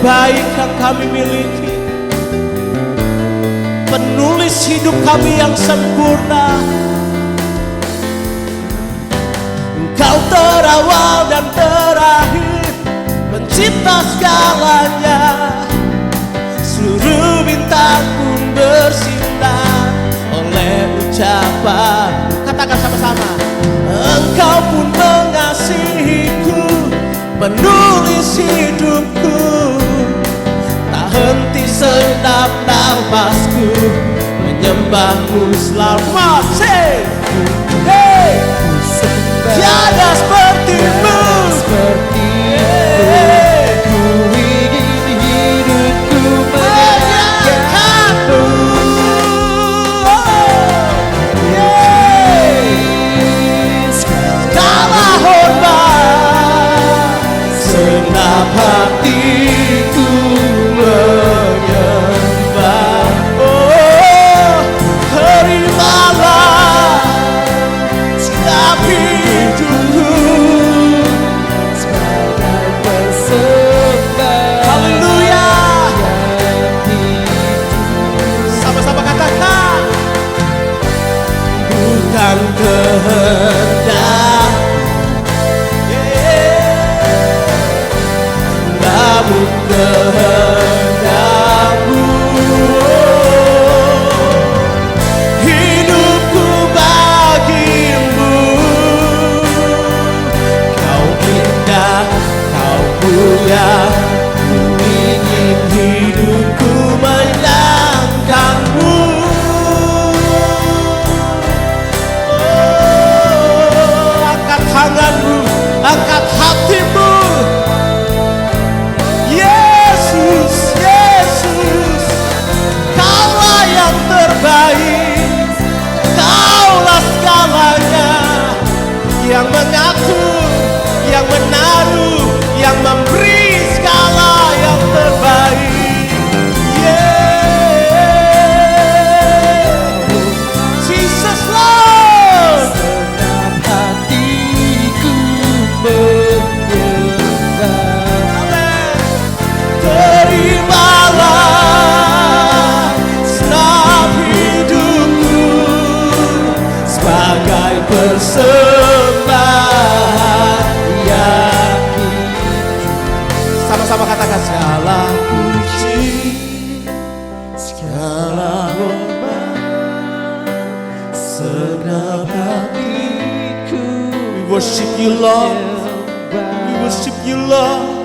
terbaik yang kami miliki, penulis hidup kami yang sempurna. Engkau terawal dan terakhir, pencipta segalanya. Seluruh bintang pun bersinar oleh ucapan. Katakan sama-sama. Engkau pun mengasihiku, penulis hidupku. Tak henti segenap nafasku menyembahmu selamat. Hey, tiada sepertimu. Ku ingin hidupku menyanyikanmu. Segala hormat, senap hatiku menyembah. Oh, terimalah segala hidupku sebagai persembahan. Haleluya. Sama-sama katakan. Bukan kehendak, namun kehendakmu. Hidupku bagimu. Kau indah, kau mulia. Ku ingin hidupku menyenangkanmu. Oh, angkat tanganmu, angkat hatimu. Yesus, Yesus, Kaulah yang terbaik. Kaulah segalanya, yang mengatur, yang menaruh, yang memberi segala yang terbaik. Yeah. Jesus Lord. Senap hatiku menyembah. Amen. Terimalah senap hidupku sebagai persembahan yang sama-sama katakan segala puji, segala hormat, senap hatiku. We worship you Lord, we worship you Lord.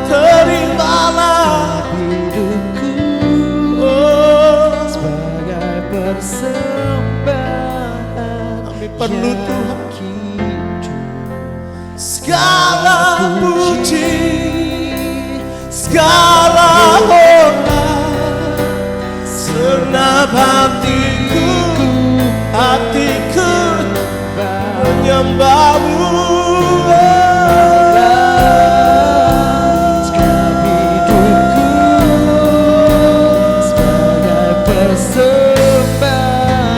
Terimalah hidupku oh, sebagai persembahan. kami perlu Tuhan. Hidup Segala puji, segala hormat, senap hatiku, hatiku menyembahmu. segala hidupku sebagai persembahan.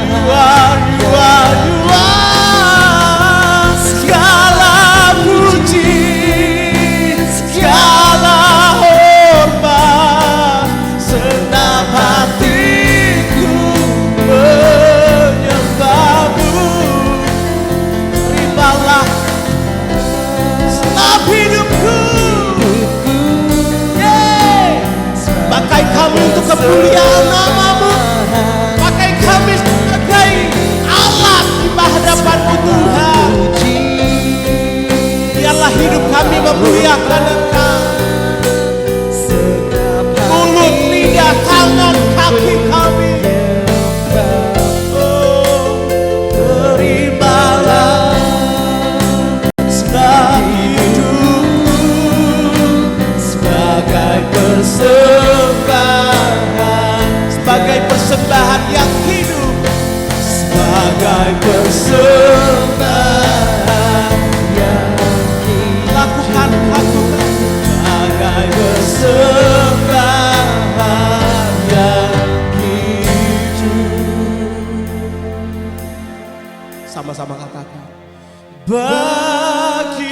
You are, you are, you are. Segala puji, segala hormat, senap hatiku menyembahmu. Terimalah senap hidupku. Yeay. Pakai kami untuk kemuliaan namamu. Pakai kami sebagai alat di hadapan-Mu Tuhan. Biarlah hidup kami memuliakan Engkau. Mulut, lidah, tangan, kaki kami. Oh, terimalah senap hidupku sebagai persembahan, sebagai persembahan yang hidup, sebagai persembahan yang hidup. Lakukan, lakukan sebagai persembahan yang hidup. Sama-sama katakan. Bagimu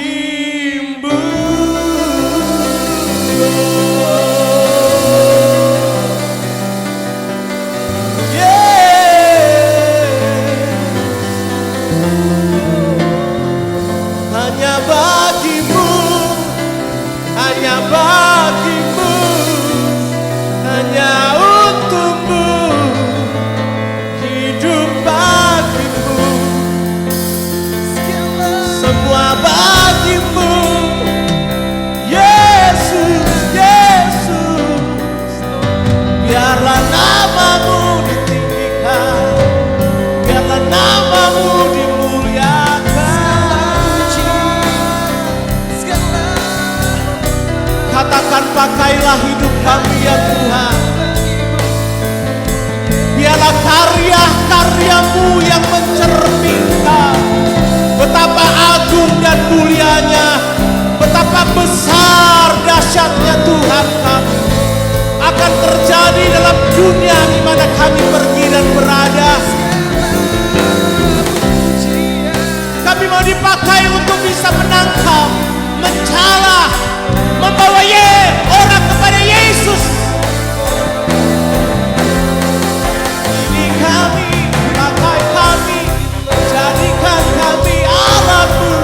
pakailah hidup kami ya Tuhan. Biarlah karya-karyamu yang mencerminkan betapa agung dan mulianya, betapa besar dahsyatnya Tuhan kami akan terjadi dalam dunia di mana kami pergi dan berada. Kami mau dipakai untuk bisa menangkap, mencela, membawa orang kepada Yesus. Ini kami, pakai kami, jadikan kami alatmu.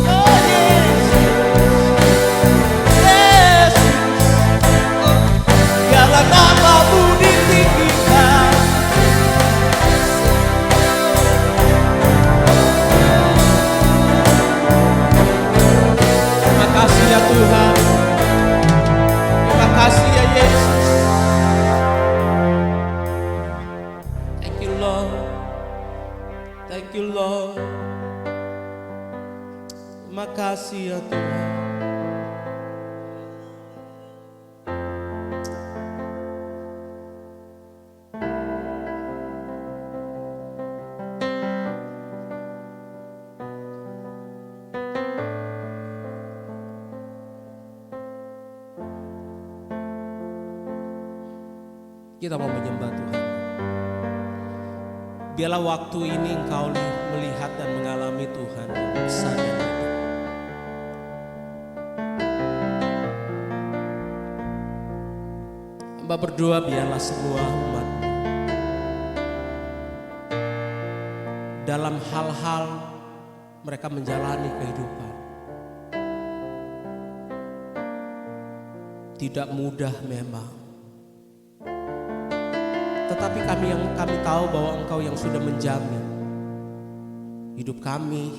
Oh Yesus, Yesus, biarlah namamu ditinggikan. Terima kasih ya Tuhan. Terima kasih ya Yesus. Thank you Lord. Thank you Lord. Terima kasih ya Tuhan. Kita mau menyembah Tuhan. Biarlah waktu ini engkau melihat dan mengalami Tuhan yang besar dan hidup. Hamba berdoa biarlah semua umat dalam hal-hal mereka menjalani kehidupan tidak mudah memang. Tetapi kami tahu bahwa Engkau yang sudah menjamin hidup kami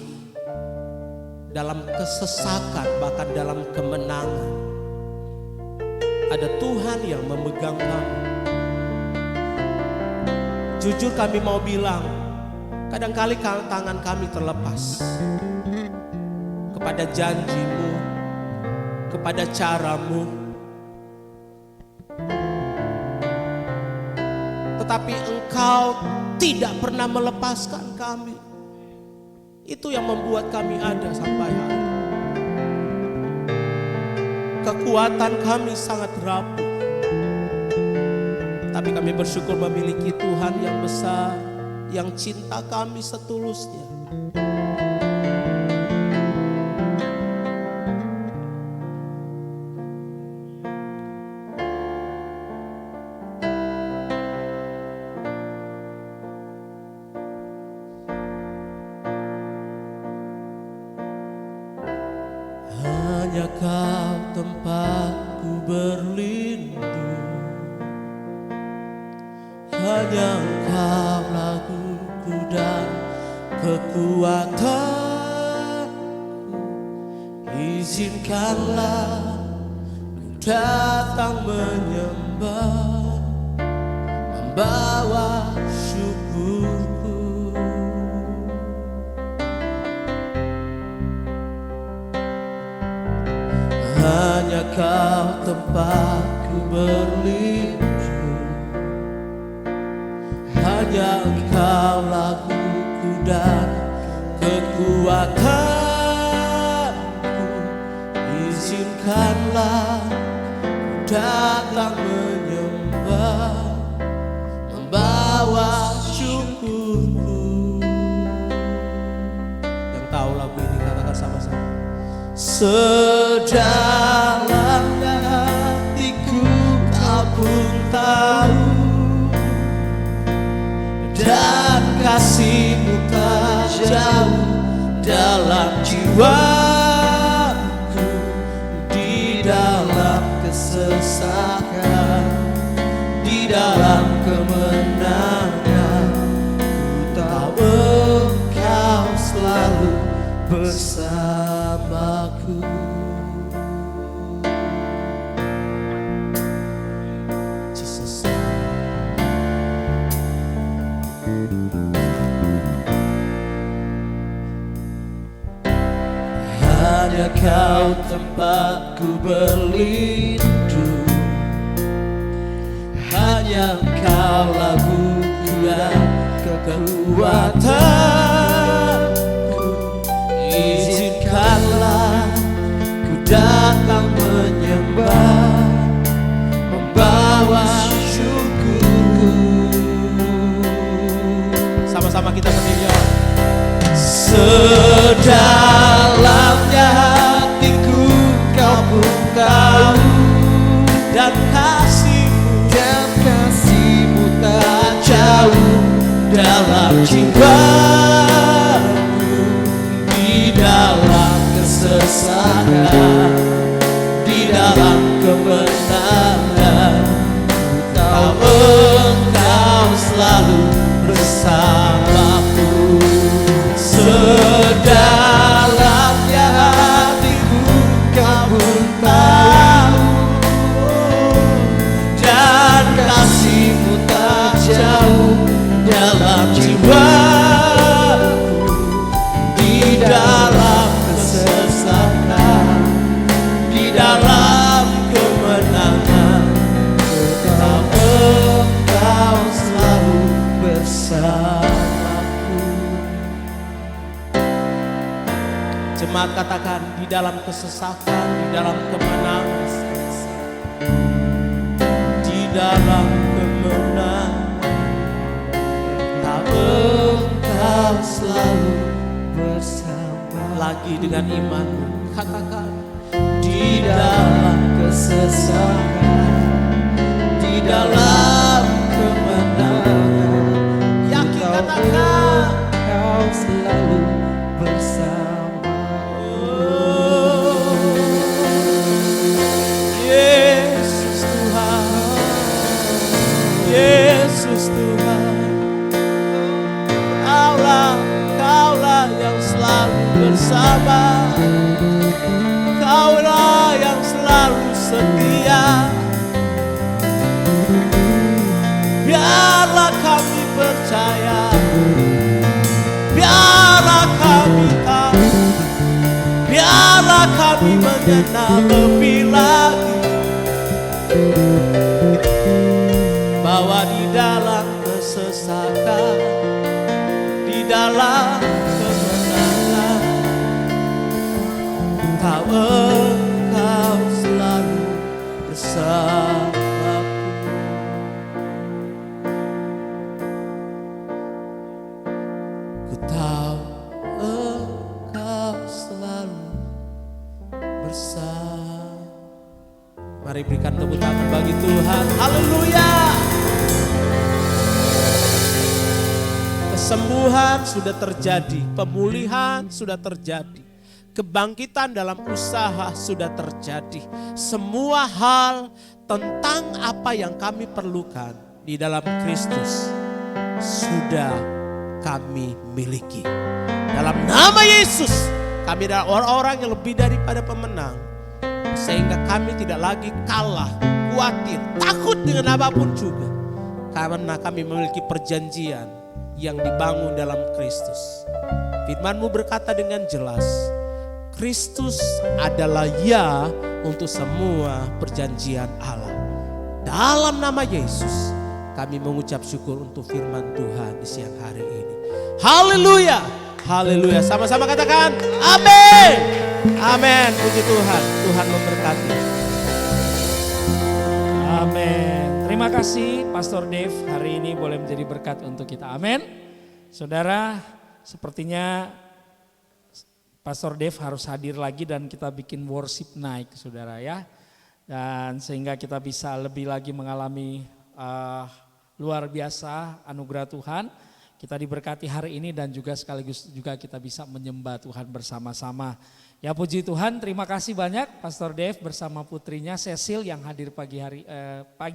dalam kesesakan, bahkan dalam kemenangan. Ada Tuhan yang memegang kami. Jujur kami mau bilang, kadangkali tangan kami terlepas kepada janji-Mu, kepada cara-Mu. Tetapi Engkau tidak pernah melepaskan kami. Itu yang membuat kami ada sampai hari ini. Kekuatan kami sangat rapuh. Tapi kami bersyukur memiliki Tuhan yang besar, yang cinta kami setulusnya. Hanya Kau tempatku berlindung, hanya Engkau laguku dan kekuatanku. Izinkanlah ku datang menyembah, membawa syukurku. Hanya Kau tempatku berlindung, hanya Engkau laguku dan kekuatanku. Izinkanlah ku datang menyembah, membawa syukurku. Yang tahu lagu ini katakan sama-sama. Sedalamnya hatiku Kau pun tahu, dan kasih-Mu tak jauh dalam jiwaku. Di dalam kesesakan, di dalam kemenangan, ku tahu Engkau selalu bersamaku. Jesus. hanya Kau tempatku berlindung, hanya Kaulah buku dan kekuatanku. Izinkanlah ku datang menyembah, membawa syukurku. Sama-sama kita berdiri. Sedalamnya hatiku Kau pun tahu, dan kasih-Mu tak jauh dalam jiwaku. Di dalam kesesakan, di dalam kemenangan, Engkau selalu bersamaku. Sedalamnya hatiku Kau pun tahu, dan kasih-Mu tak jauh dalam jiwaku. Di dalam kesesakan, di dalam kemenangan, Engkau selalu bersamaku. Jemaat katakan, di dalam kesesakan, di dalam kemenangan, di dalam kemenangan, Engkau selalu bersama. Lagi dengan iman, katakan, di dalam kesesakan, di dalam kemenangan, yakin katakan, Kau selalu bersama. Yesus Tuhan, Yesus Tuhan, Kaulah yang selalu bersama, Kaulah yang selalu setia. Biarlah kami percaya, biarlah kami tahu, biarlah kami mengenal lebih lagi, bahwa di dalam kesesakan, di dalam kemenangan, Engkau selalu bersamaku. Ku tahu Engkau selalu bersama. Mari berikan tepuk tangan bagi Tuhan. Haleluya. Kesembuhan sudah terjadi, pemulihan sudah terjadi, kebangkitan dalam usaha sudah terjadi. Semua hal tentang apa yang kami perlukan di dalam Kristus sudah kami miliki. Dalam nama Yesus, kami adalah orang-orang yang lebih daripada pemenang. Sehingga kami tidak lagi kalah, khawatir, takut dengan apapun juga. Karena kami memiliki perjanjian yang dibangun dalam Kristus. Firman-Mu berkata dengan jelas, Kristus adalah ya untuk semua perjanjian Allah. Dalam nama Yesus, kami mengucap syukur untuk firman Tuhan di siang hari ini. Haleluya, haleluya. Sama-sama katakan, amin. Amin, puji Tuhan. Tuhan memberkati. Amin. Terima kasih Pastor Dave, hari ini boleh menjadi berkat untuk kita. Amin. Saudara, sepertinya Pastor Dave harus hadir lagi dan kita bikin worship night, saudara ya. Dan sehingga kita bisa lebih lagi mengalami luar biasa anugerah Tuhan. Kita diberkati hari ini dan juga sekaligus juga kita bisa menyembah Tuhan bersama-sama. Ya puji Tuhan, terima kasih banyak Pastor Dave bersama putrinya Cecil yang hadir pagi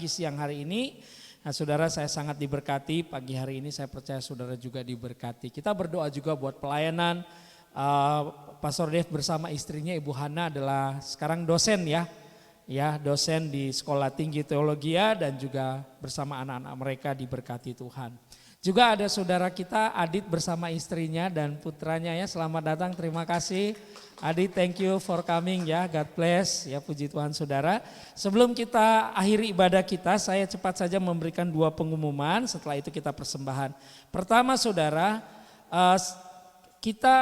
siang hari ini. Nah saudara, saya sangat diberkati pagi hari ini, saya percaya saudara juga diberkati. Kita berdoa juga buat pelayanan. Pastor Dave bersama istrinya Ibu Hana adalah sekarang dosen ya, dosen di Sekolah Tinggi Teologia dan juga bersama anak-anak mereka diberkati Tuhan. Juga ada saudara kita Adit bersama istrinya dan putranya ya. Selamat datang, terima kasih. Adit, thank you for coming ya, God bless ya, puji Tuhan saudara. Sebelum kita akhiri ibadah kita, saya cepat saja memberikan 2 pengumuman, setelah itu kita persembahan. Pertama saudara, kita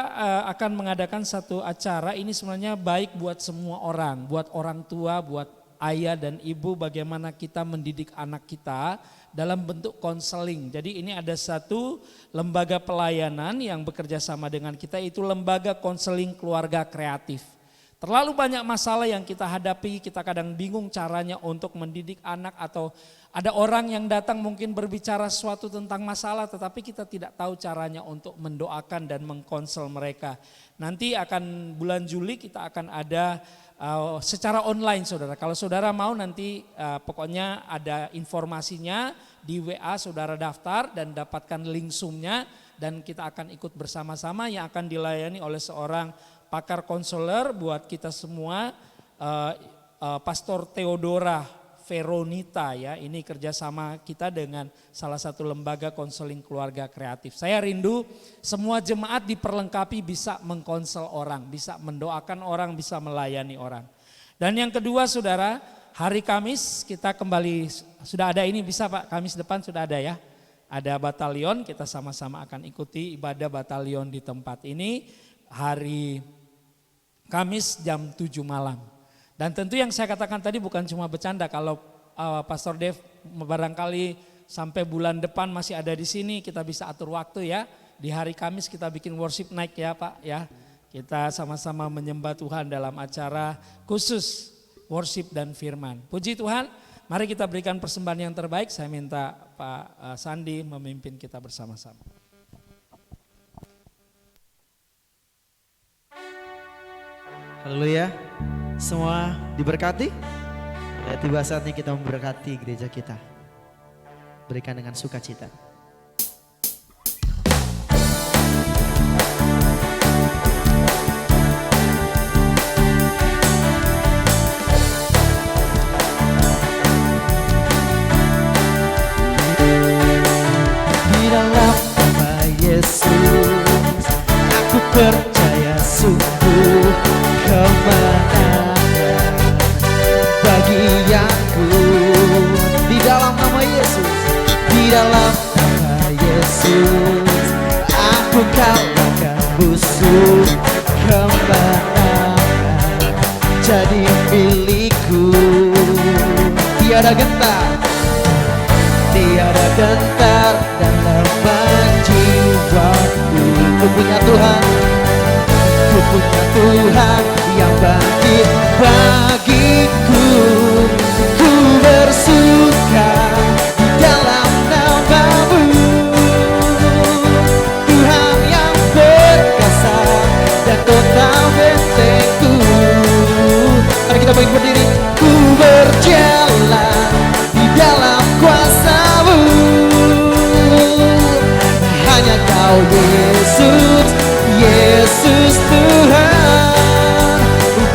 akan mengadakan satu acara, ini sebenarnya baik buat semua orang, buat orang tua, buat ayah dan ibu, bagaimana kita mendidik anak kita dalam bentuk konseling. Jadi ini ada satu lembaga pelayanan yang bekerja sama dengan kita, itu lembaga konseling keluarga kreatif. Terlalu banyak masalah yang kita hadapi, kita kadang bingung caranya untuk mendidik anak, atau ada orang yang datang mungkin berbicara sesuatu tentang masalah tetapi kita tidak tahu caranya untuk mendoakan dan mengkonsel mereka. Nanti akan bulan Juli kita akan ada secara online saudara. Kalau saudara mau nanti pokoknya ada informasinya di WA, saudara daftar dan dapatkan link Zoom-nya, dan kita akan ikut bersama-sama yang akan dilayani oleh seorang pakar konselor buat kita semua, Pastor Theodora Veronita ya. Ini kerjasama kita dengan salah satu lembaga konseling keluarga kreatif. Saya rindu semua jemaat diperlengkapi bisa mengkonsel orang, bisa mendoakan orang, bisa melayani orang. Dan yang kedua saudara, hari Kamis kita kembali, sudah ada ini bisa Pak, Kamis depan sudah ada ya. Ada batalion, kita sama-sama akan ikuti ibadah batalion di tempat ini hari Kamis jam 7 malam. Dan tentu yang saya katakan tadi bukan cuma bercanda, kalau Pastor Dev barangkali sampai bulan depan masih ada di sini, kita bisa atur waktu ya. Di hari Kamis kita bikin worship night ya Pak ya. Kita sama-sama menyembah Tuhan dalam acara khusus worship dan firman. Puji Tuhan, mari kita berikan persembahan yang terbaik. Saya minta Pak Sandi memimpin kita bersama-sama. Haleluya. Semua diberkati. Ya, tiba saatnya kita memberkati gereja kita. Berikan dengan sukacita. Di dalam nama Yesus, aku percaya sungguh kemenangan bagi aku. Di dalam nama Yesus, di dalam nama Yesus, aku kalahkan musuh. Kemenangan jadi milikku. Tiada gentar, tiada gentar dalam jiwaku. Ku punya Tuhan, ku punya Tuhan yang bangkit bagiku. Ku bersuka di dalam nama-Mu, Tuhan yang perkasa dan total bentengku. Mari kita bangkit berdiri. Ku berjalan di dalam kuasa-Mu, hanya Kau Yesus, Yesus Tuhan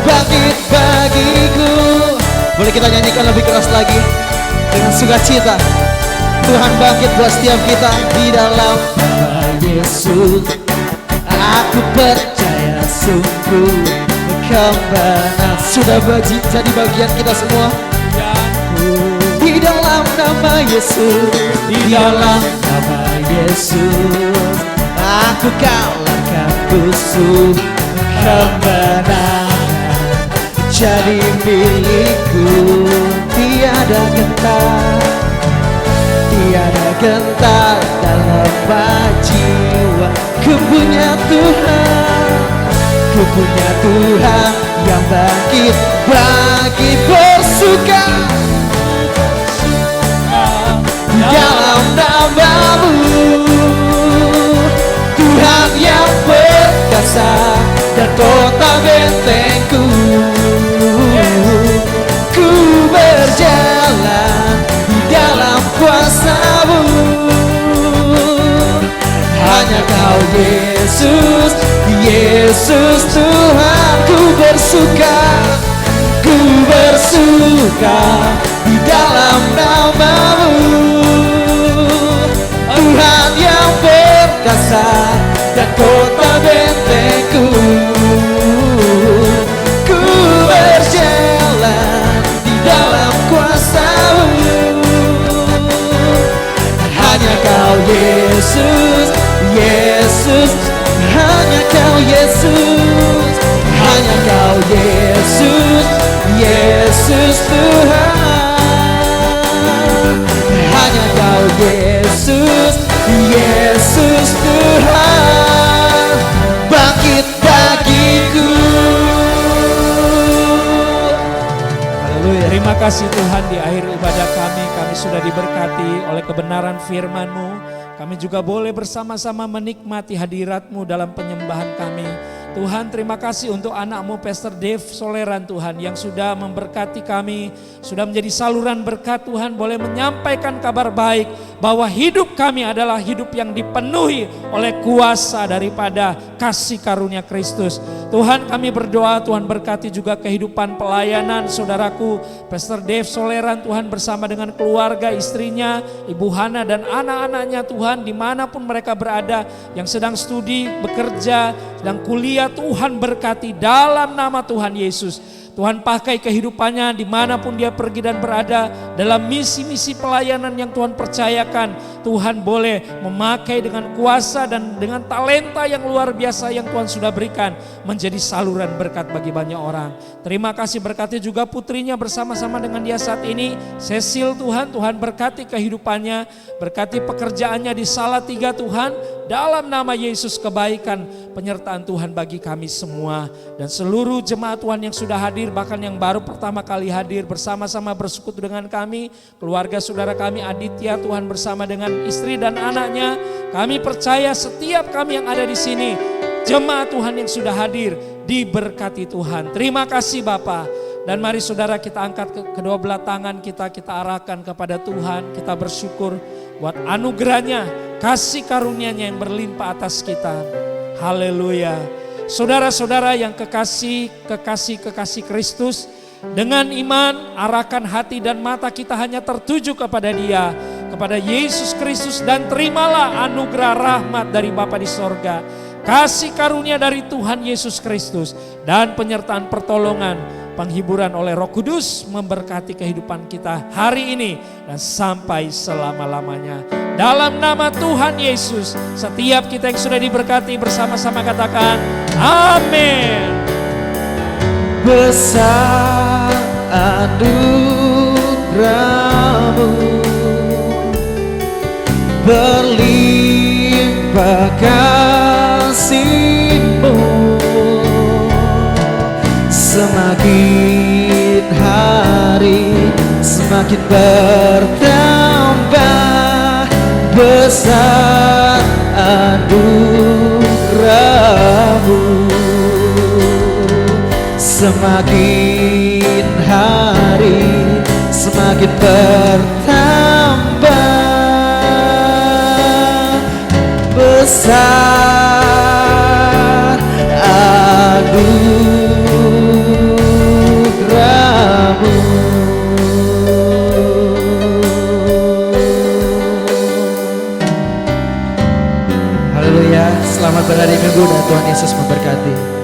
bangkit bagiku. Boleh kita nyanyikan lebih keras lagi dengan sukacita. Tuhan bangkit buat setiap kita. Di dalam nama Yesus, aku percaya sungguh kemenangan sudah jadi bagian kita semua. Di dalam nama Yesus, di dalam nama Yesus, aku kalahkan musuh. Kemenangan jadi milikku. Tiada gentar, tiada gentar dalam jiwa. Ku punya Tuhan, ku punya Tuhan yang bangkit bagi bersuka. Dalam nama-Mu, Tuhan yang perkasa dan total bentengku. Ku berjalan di dalam kuasa-Mu, hanya Kau Yesus, Yesus Tuhan. Ku bersuka di dalam nama-Mu, Tuhan perkasa dan kota bentengku. Ku berjalan di dalam kuasa-Mu. Hanya Kau Yesus, Yesus, hanya Kau Yesus, hanya Kau Yesus, Yesus Tuhan. Hanya Kau Yesus, Yesus Tuhan, bangkit bagiku. Haleluya. Terima kasih Tuhan, di akhir ibadah kami sudah diberkati oleh kebenaran firman-Mu. Kami juga boleh bersama-sama menikmati hadirat-Mu dalam penyembahan kami. Tuhan, terima kasih untuk anak-Mu Pastor Dave Soleran Tuhan, yang sudah memberkati kami, sudah menjadi saluran berkat Tuhan, boleh menyampaikan kabar baik bahwa hidup kami adalah hidup yang dipenuhi oleh kuasa daripada kasih karunia Kristus. Tuhan, kami berdoa Tuhan berkati juga kehidupan pelayanan saudaraku Pastor Dave Soleran Tuhan, bersama dengan keluarga, istrinya, Ibu Hana dan anak-anaknya Tuhan, dimanapun mereka berada, yang sedang studi, bekerja, sedang kuliah. Tuhan berkati dalam nama Tuhan Yesus. Tuhan pakai kehidupannya dimanapun dia pergi dan berada, dalam misi-misi pelayanan yang Tuhan percayakan. Tuhan boleh memakai dengan kuasa dan dengan talenta yang luar biasa yang Tuhan sudah berikan, menjadi saluran berkat bagi banyak orang. Terima kasih, berkati juga putrinya bersama-sama dengan dia saat ini, Cecil Tuhan. Tuhan berkati kehidupannya, berkati pekerjaannya di Salatiga Tuhan. Dalam nama Yesus, kebaikan penyertaan Tuhan bagi kami semua. Dan seluruh jemaat Tuhan yang sudah hadir, bahkan yang baru pertama kali hadir, bersama-sama bersekutu dengan kami, keluarga saudara kami Aditya Tuhan, bersama dengan istri dan anaknya. Kami percaya setiap kami yang ada di sini, jemaat Tuhan yang sudah hadir, diberkati Tuhan. Terima kasih Bapa. Dan mari saudara, kita angkat kedua belah tangan kita arahkan kepada Tuhan. Kita bersyukur buat anugerahnya, kasih karunia-Nya yang berlimpah atas kita. Haleluya. Saudara-saudara yang kekasih Kristus, dengan iman arahkan hati dan mata kita hanya tertuju kepada Dia, kepada Yesus Kristus, dan terimalah anugerah rahmat dari Bapa di sorga, kasih karunia dari Tuhan Yesus Kristus, dan penyertaan pertolongan, penghiburan oleh Roh Kudus memberkati kehidupan kita hari ini dan sampai selama-lamanya. Dalam nama Tuhan Yesus, setiap kita yang sudah diberkati bersama-sama katakan amin. Besar anugerah-Mu, berlimpah kasih-Mu, semakin hari semakin bertambah. Besar anugerah-Mu, semakin hari semakin bertambah. Besar anugerah-Mu. Haleluya, selamat berhari Minggu dan Tuhan Yesus memberkati.